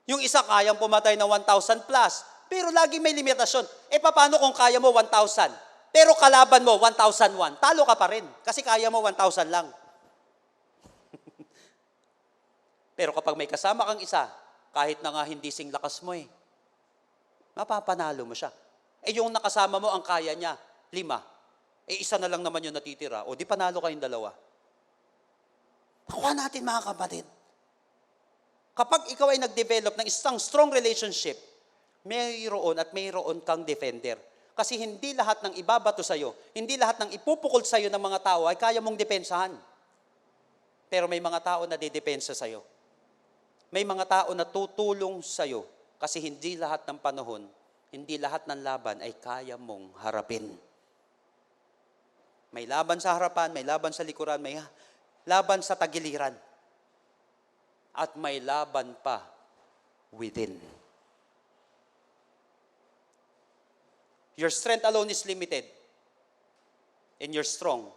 Yung isa kayang pumatay ng 1,000 plus. Pero lagi may limitasyon. Paano kung kaya mo 1,000? Pero kalaban mo, 1,001. Talo ka pa rin. Kasi kaya mo 1,000 lang. Pero kapag may kasama kang isa, kahit na nga hindi sing lakas mo mapapanalo mo siya. Yung nakasama mo, ang kaya niya, 5. Isa na lang naman yung natitira. O di panalo kayong 2. Nakuha natin mga kapatid. Kapag ikaw ay nag-develop ng isang strong relationship, mayroon kang defender. Kasi hindi lahat ng ibabato sa'yo, hindi lahat ng ipupukol sa'yo ng mga tao ay kaya mong depensahan. Pero may mga tao na didepensa sa'yo. May mga tao na tutulong sa'yo kasi hindi lahat ng panahon, hindi lahat ng laban ay kaya mong harapin. May laban sa harapan, may laban sa likuran, may laban sa tagiliran. At may laban pa within. Your strength alone is limited. And you're strong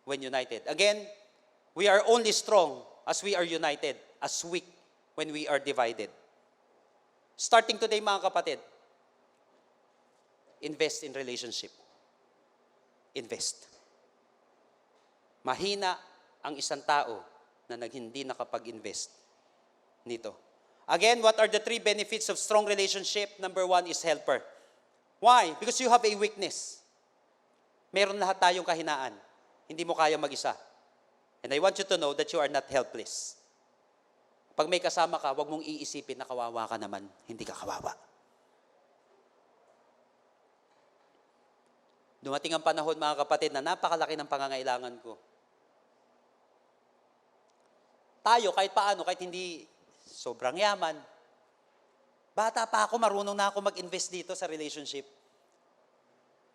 when united. Again, we are only strong as we are united, as weak when we are divided. Starting today, mga kapatid, invest in relationship. Invest. Mahina ang isang tao na hindi nakapag-invest nito. Again, what are the 3 benefits of strong relationship? Number 1 is helper. Why? Because you have a weakness. Meron lahat tayong kahinaan. Hindi mo kaya mag-isa. And I want you to know that you are not helpless. Pag may kasama ka, huwag mong iisipin na kawawa ka naman. Hindi ka kawawa. Dumating ang panahon, mga kapatid, na napakalaki ng pangangailangan ko. Tayo, kahit paano, kahit hindi sobrang yaman, bata pa ako, marunong na ako mag-invest dito sa relationship.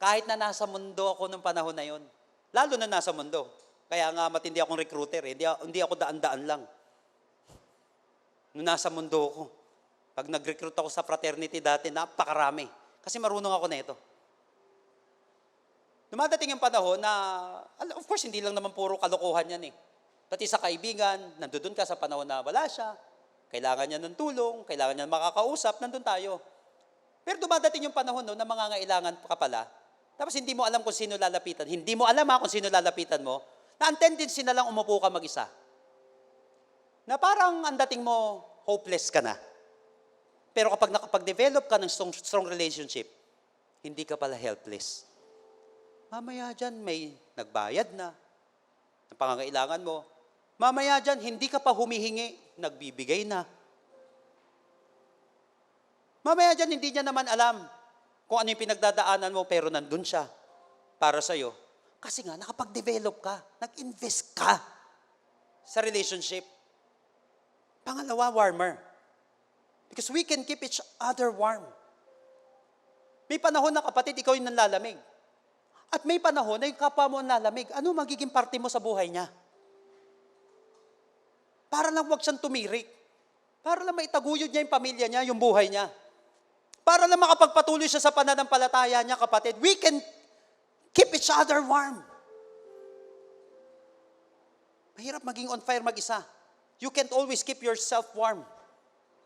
Kahit na nasa mundo ako nung panahon na yon. Lalo na nasa mundo. Kaya nga matindi akong recruiter. Hindi ako daan-daan lang. Nung nasa mundo ako. Pag nag-recruit ako sa fraternity dati, napakarami. Kasi marunong ako na ito. Dumadating ang panahon na, of course, hindi lang naman puro kalokohan yan Pati sa kaibigan, nandoon ka sa panahon na wala siya. Kailangan niya ng tulong, kailangan niya makakausap, nandun tayo. Pero dumadating yung panahon na mangangailangan ka pala, tapos hindi mo alam kung sino lalapitan. Hindi mo alam kung sino lalapitan mo, na ang tendency na lang umupo ka mag-isa. Na parang ang dating mo, hopeless ka na. Pero kapag nakapag-develop ka ng strong relationship, hindi ka pala helpless. Mamaya dyan, may nagbayad na, ng pangangailangan mo. Mamaya dyan, hindi ka pa humihingi, nagbibigay na. Mamaya dyan, hindi niya naman alam kung ano yung pinagdadaanan mo, pero nandun siya para sa'yo. Kasi nga, nakapag-develop ka, nag-invest ka sa relationship. Pangalawa, warmer. Because we can keep each other warm. May panahon na kapatid, ikaw yung nanlalamig. At may panahon na yung kapwa mo nanlalamig. Ano magiging parte mo sa buhay niya? Para lang wag siyang tumirik. Para lang maitaguyod niya yung pamilya niya, yung buhay niya. Para lang makapagpatuloy siya sa pananampalataya niya, kapatid. We can keep each other warm. Mahirap maging on fire mag-isa. You can't always keep yourself warm.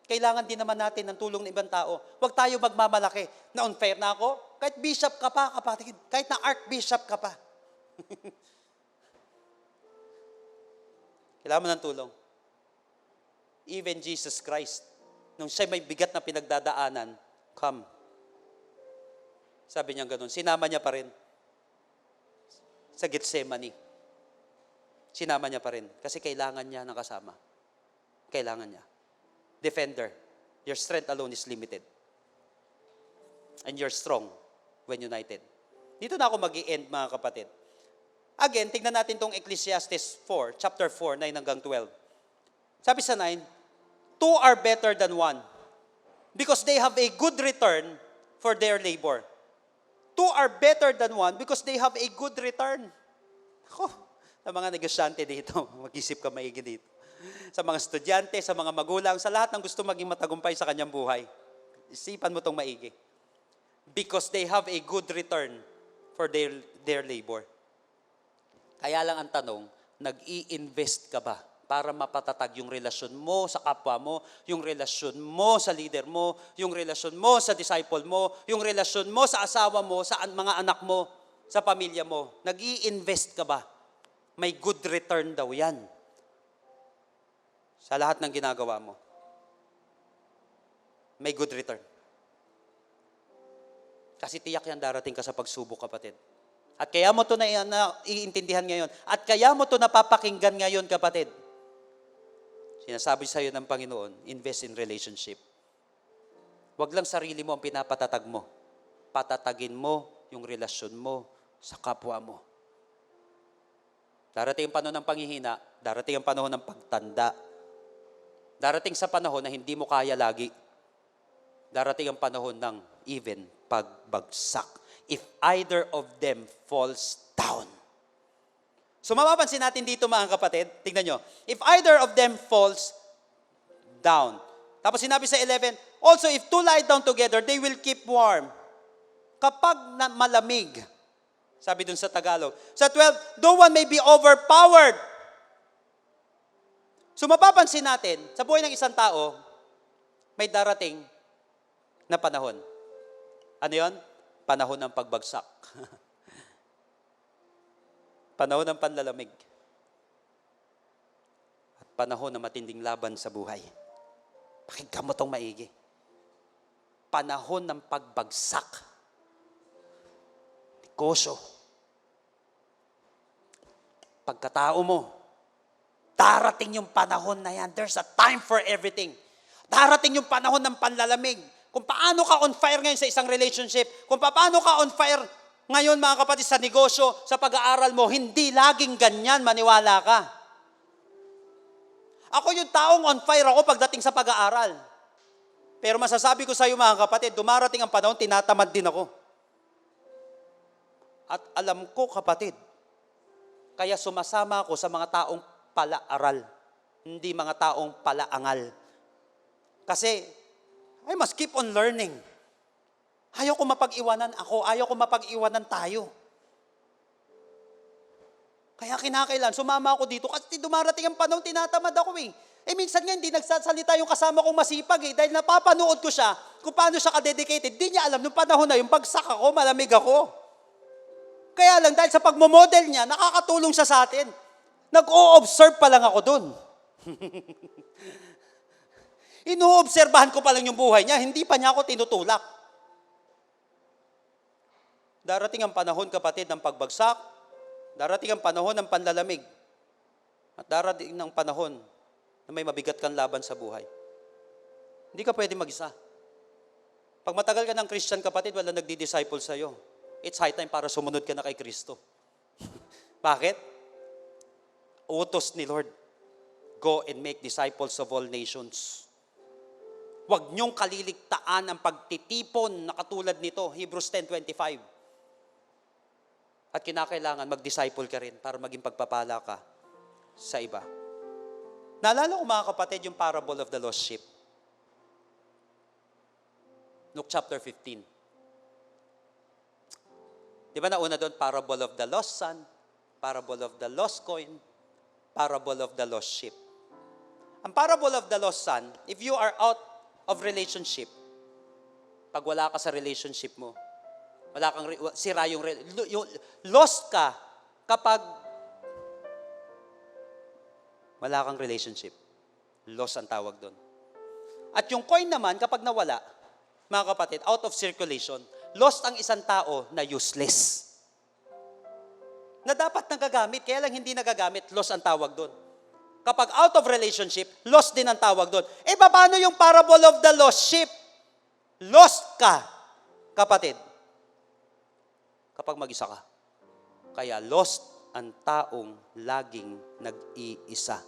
Kailangan din naman natin ng tulong ng ibang tao. Huwag tayo magmamalaki na on fire na ako. Kahit bishop ka pa, kapatid. Kahit na archbishop ka pa. Kailangan mo ng tulong. Even Jesus Christ, nung siya may bigat na pinagdadaanan, come. Sabi niya ganun. Sinama niya pa rin sa Gethsemane. Sinama niya pa rin kasi kailangan niya ng kasama. Kailangan niya. Defender, your strength alone is limited. And you're strong when united. Dito na ako mag-i-end, mga kapatid. Again, tignan natin tong Ecclesiastes 4, chapter 4, 9 hanggang 12. Sabi sa 9, 2 are better than 1 because they have a good return for their labor. 2 are better than 1 because they have a good return. Ako, sa mga negosyante dito, mag-isip ka maigi dito. Sa mga estudyante, sa mga magulang, sa lahat ng gusto maging matagumpay sa kanyang buhay. Isipan mo itong maigi. Because they have a good return for their labor. Kaya lang ang tanong, nag-i-invest ka ba para mapatatag yung relasyon mo sa kapwa mo, yung relasyon mo sa leader mo, yung relasyon mo sa disciple mo, yung relasyon mo sa asawa mo, sa mga anak mo? sa pamilya mo? Nag-i-invest ka ba? May good return daw yan sa lahat ng ginagawa mo. May good return. Kasi tiyak yan darating ka sa pagsubok, kapatid. At kaya mo ito iintindihan ngayon. At kaya mo ito napapakinggan ngayon, kapatid. Sinasabi sa iyo ng Panginoon, invest in relationship. Huwag lang sarili mo ang pinapatatag mo. Patatagin mo yung relasyon mo sa kapwa mo. Darating ang panahon ng panghihina, darating ang panahon ng pagtanda. Darating sa panahon na hindi mo kaya lagi. Darating ang panahon ng even pagbagsak. If either of them falls down. So mapapansin natin dito, mga kapatid, tingnan nyo. If either of them falls down. Tapos sinabi sa 11, also if two lie down together, they will keep warm. Kapag malamig, sabi dun sa Tagalog. Sa 12, though one may be overpowered. So mapapansin natin, sa buhay ng isang tao, may darating na panahon. Ano yon? Panahon ng pagbagsak. Panahon ng panlalamig. At panahon ng matinding laban sa buhay. Pakinggan mo itong maigi. Panahon ng pagbagsak. Negosyo. Pagkatao mo, darating yung panahon na yan. There's a time for everything. Darating yung panahon ng panlalamig. Kung paano ka on fire ngayon sa isang relationship, kung paano ka on fire ngayon, mga kapatid, sa negosyo, sa pag-aaral mo, hindi laging ganyan, maniwala ka. Ako yung taong on fire ako pagdating sa pag-aaral. Pero masasabi ko sa iyo, mga kapatid, dumarating ang panahon, tinatamad din ako. At alam ko, kapatid, kaya sumasama ako sa mga taong pala-aral, hindi mga taong pala-angal. Kasi, I must keep on learning. Ayaw ko mapag-iwanan ako, ayaw ko mapag-iwanan tayo. Kaya kinakailan, sumama ako dito kasi dumarating ang panahon, tinatamad ako eh. Minsan nga hindi nagsasalita yung kasama kong masipag eh, dahil napapanood ko siya kung paano siya ka-dedicated. Di niya alam, nung panahon na yung bagsak ako, malamig ako. Kaya lang, dahil sa pagmomodel niya, nakakatulong siya sa atin. Nag-o-observe pa lang ako dun. Ino-obserbahan ko pa lang yung buhay niya, hindi pa niya ako tinutulak. Darating ang panahon, kapatid, ng pagbagsak. Darating ang panahon ng panlalamig. At darating ang panahon na may mabigat kang laban sa buhay. Hindi ka pwede mag-isa. Pag matagal ka ng Christian, kapatid, wala nagdi-disciple sa'yo. It's high time para sumunod ka na kay Kristo. Bakit? Utos ni Lord. Go and make disciples of all nations. Huwag niyong kaliligtaan ang pagtitipon na katulad nito, Hebrews 10:25. At kinakailangan mag-disciple ka rin para maging pagpapala ka sa iba. Naalala ko, mga kapatid, yung parable of the lost sheep. Luke chapter 15. Di ba nauna doon, parable of the lost son, parable of the lost coin, parable of the lost sheep. Ang parable of the lost son, if you are out of relationship, pag wala ka sa relationship mo, wala kang sira yung lost ka kapag wala kang relationship. Lost ang tawag doon. At yung coin naman, kapag nawala, mga kapatid, out of circulation, lost ang isang tao na useless. Na dapat nagagamit, kaya lang hindi nagagamit, lost ang tawag doon. Kapag out of relationship, lost din ang tawag doon. Paano yung parable of the lost sheep? Lost ka, kapatid. Kapag mag-isa ka. Kaya lost ang taong laging nag-iisa.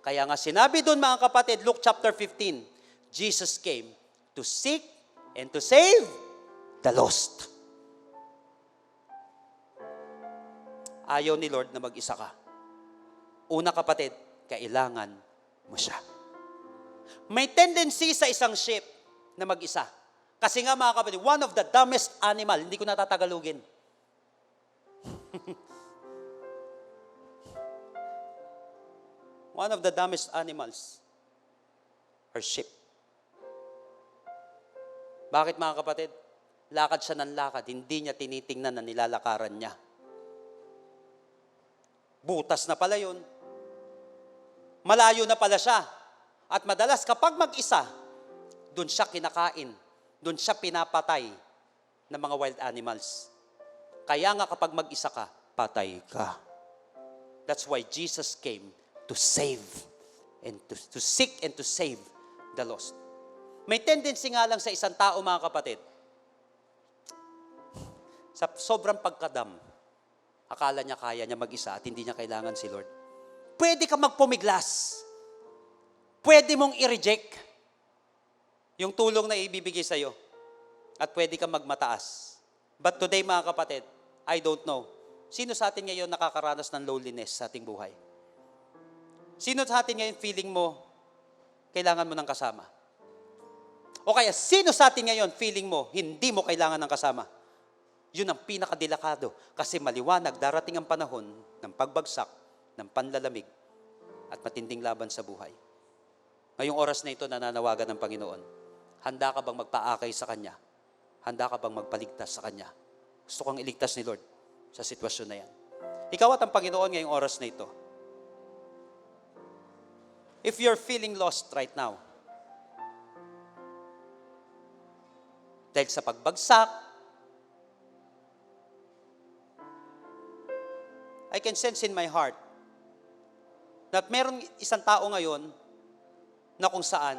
Kaya nga sinabi doon, mga kapatid, Luke chapter 15, Jesus came to seek and to save the lost. Ayaw ni Lord na mag-isa ka. Una, kapatid, kailangan mo siya. May tendency sa isang sheep na mag-isa. Kasi nga, mga kapatid, one of the dumbest animal, hindi ko natatagalugin. One of the dumbest animals are sheep. Bakit, mga kapatid? Lakad siya ng lakad, hindi niya tinitingnan na nilalakaran niya. Butas na pala yun. Malayo na pala siya. At madalas kapag mag-isa, doon siya kinakain, doon siya pinapatay ng mga wild animals. Kaya nga kapag mag-isa ka, patay ka. That's why Jesus came to save and to seek and to save the lost. May tendency nga lang sa isang tao, mga kapatid, sa sobrang pagkadam, akala niya kaya niya mag-isa at hindi niya kailangan si Lord. Pwede ka magpumiglas. Pwede mong i-reject yung tulong na ibibigay sa'yo. At pwede ka magmataas. But today, mga kapatid, I don't know. Sino sa atin ngayon nakakaranas ng loneliness sa ating buhay? Sino sa atin ngayon feeling mo, kailangan mo ng kasama? O kaya, sino sa atin ngayon feeling mo, hindi mo kailangan ng kasama? Yun ang pinakadilakado. Kasi maliwanag, darating ang panahon ng pagbagsak, ng panlalamig, at matinding laban sa buhay. Ngayong oras na ito, nananawagan ng Panginoon. Handa ka bang magpaakay sa Kanya? Handa ka bang magpaligtas sa Kanya? Gusto kang iligtas ni Lord sa sitwasyon na yan. Ikaw at ang Panginoon ngayong oras na ito. If you're feeling lost right now, dahil sa pagbagsak, I can sense in my heart that meron isang tao ngayon na kung saan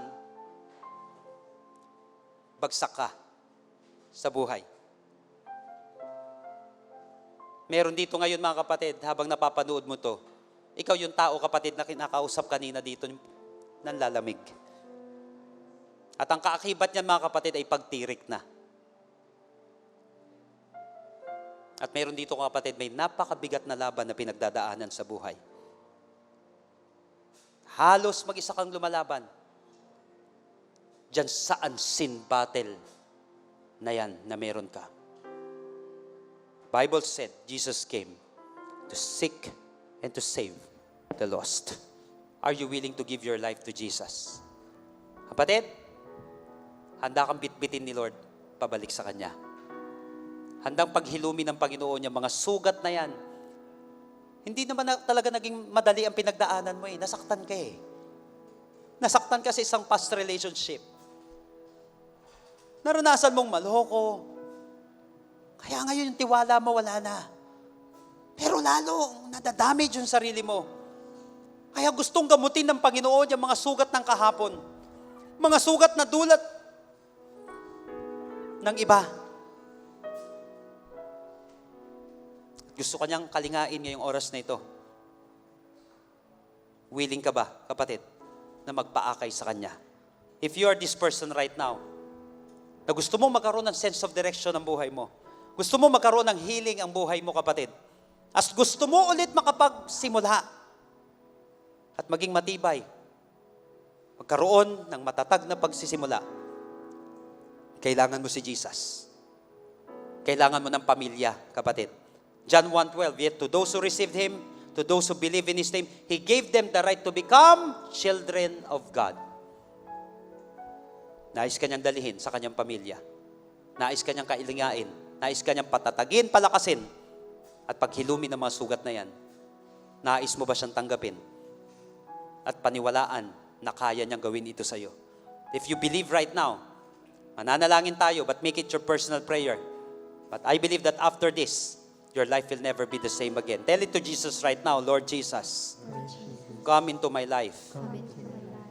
bagsak ka sa buhay. Meron dito ngayon, mga kapatid, habang napapanood mo to, ikaw yung tao, kapatid, na kinakausap kanina dito, nanlalamig. At ang kaakibat niyan, mga kapatid, ay pagtirik na. At meron dito, kapatid, may napakabigat na laban na pinagdadaanan sa buhay. Halos mag-isa kang lumalaban. Diyan sa unseen battle na yan na meron ka. Bible said, Jesus came to seek and to save the lost. Are you willing to give your life to Jesus? Kapatid, handa kang bitbitin ni Lord, pabalik sa Kanya. Handang paghilumi ng Panginoon yung mga sugat na yan. Hindi naman talaga naging madali ang pinagdaanan mo eh. Nasaktan ka eh. Nasaktan ka sa isang past relationship. Naranasan mong maloko. Kaya ngayon yung tiwala mo wala na. Pero lalo, nadadamage yung sarili mo. Kaya gustong gamutin ng Panginoon yung mga sugat ng kahapon. Mga sugat na dulot ng iba. Gusto kanyang kalingain ngayong oras na ito. Willing ka ba, kapatid, na magpaakay sa Kanya? If you are this person right now, na gusto mo magkaroon ng sense of direction ng buhay mo, gusto mo magkaroon ng healing ang buhay mo, kapatid, as gusto mo ulit makapagsimula at maging matibay, magkaroon ng matatag na pagsisimula, kailangan mo si Jesus. Kailangan mo ng pamilya, kapatid. John 1:12, yet to those who received Him, to those who believe in His name, He gave them the right to become children of God. Nais Kanyang dalihin sa Kanyang pamilya. Nais Kanyang kailingain. Nais Kanyang patatagin, palakasin, at paghilumin ng mga sugat na yan. Nais mo ba siyang tanggapin? At paniwalaan na kaya niyang gawin ito sa iyo. If you believe right now, mananalangin tayo, but make it your personal prayer. But I believe that after this, your life will never be the same again. Tell it to Jesus right now, Lord Jesus, come into my life.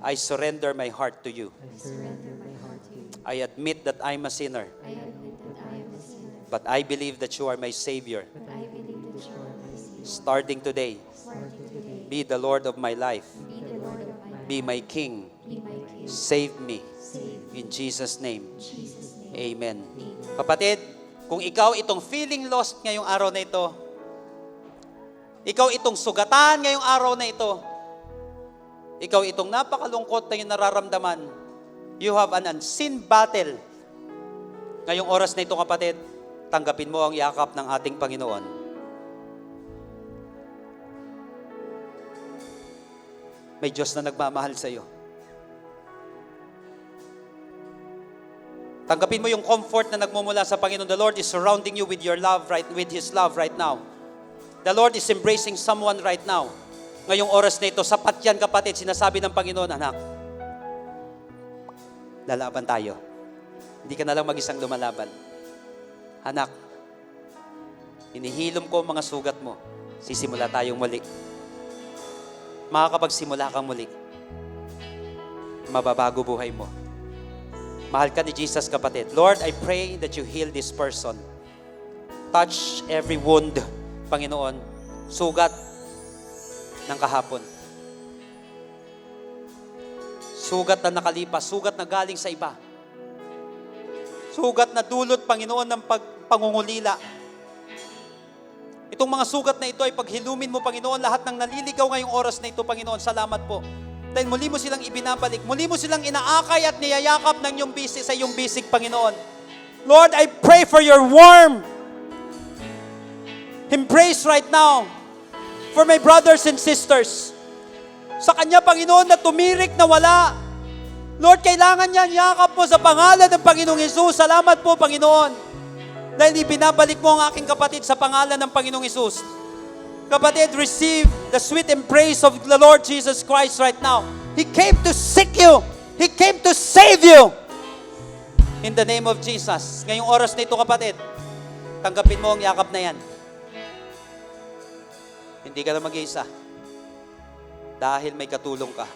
I surrender my heart to you. I admit that I'm a sinner. But I believe that you are my Savior. Starting today, be the Lord of my life. Be my King. Save me. In Jesus' name. Amen. Kapatid, kung ikaw itong feeling lost ngayong araw na ito, ikaw itong sugatan ngayong araw na ito, ikaw itong napakalungkot na yung nararamdaman, you have an unseen battle. Ngayong oras na ito, kapatid, tanggapin mo ang yakap ng ating Panginoon. May Diyos na nagmamahal sa iyo. Tanggapin mo yung comfort na nagmumula sa Panginoon. The Lord is surrounding you with your love, with His love right now. The Lord is embracing someone right now. Ngayong oras na ito, sapat yan kapatid, sinasabi ng Panginoon, anak, lalaban tayo. Hindi ka na lang mag-isang lumalaban. Anak, hinihilom ko ang mga sugat mo. Sisimula tayong muli. Makakapagsimula kang muli. Mababago buhay mo. Mahal ka ni Jesus, kapatid. Lord, I pray that you heal this person. Touch every wound, Panginoon. Sugat ng kahapon. Sugat na nakalipas. Sugat na galing sa iba. Sugat na dulot, Panginoon, ng pangungulila. Itong mga sugat na ito ay paghilumin mo, Panginoon, lahat ng naliligaw ngayong oras na ito, Panginoon. Salamat po. Dahil muli mo silang ibinabalik. Muli mo silang inaakay at niyayakap ng iyong bisig, sa iyong bisig, Panginoon. Lord, I pray for your warm embrace right now for my brothers and sisters. Sa kanya, Panginoon, na tumirik na wala. Lord, kailangan niya yakap mo sa pangalan ng Panginoong Hesus. Salamat po, Panginoon. Dahil ibinabalik mo ang aking kapatid sa pangalan ng Panginoong Hesus. Kapatid, receive the sweet embrace of the Lord Jesus Christ right now. He came to seek you. He came to save you. In the name of Jesus. Ngayong oras na ito, kapatid, tanggapin mo ang yakap na yan. Hindi ka na mag-iisa. Dahil may katulong ka.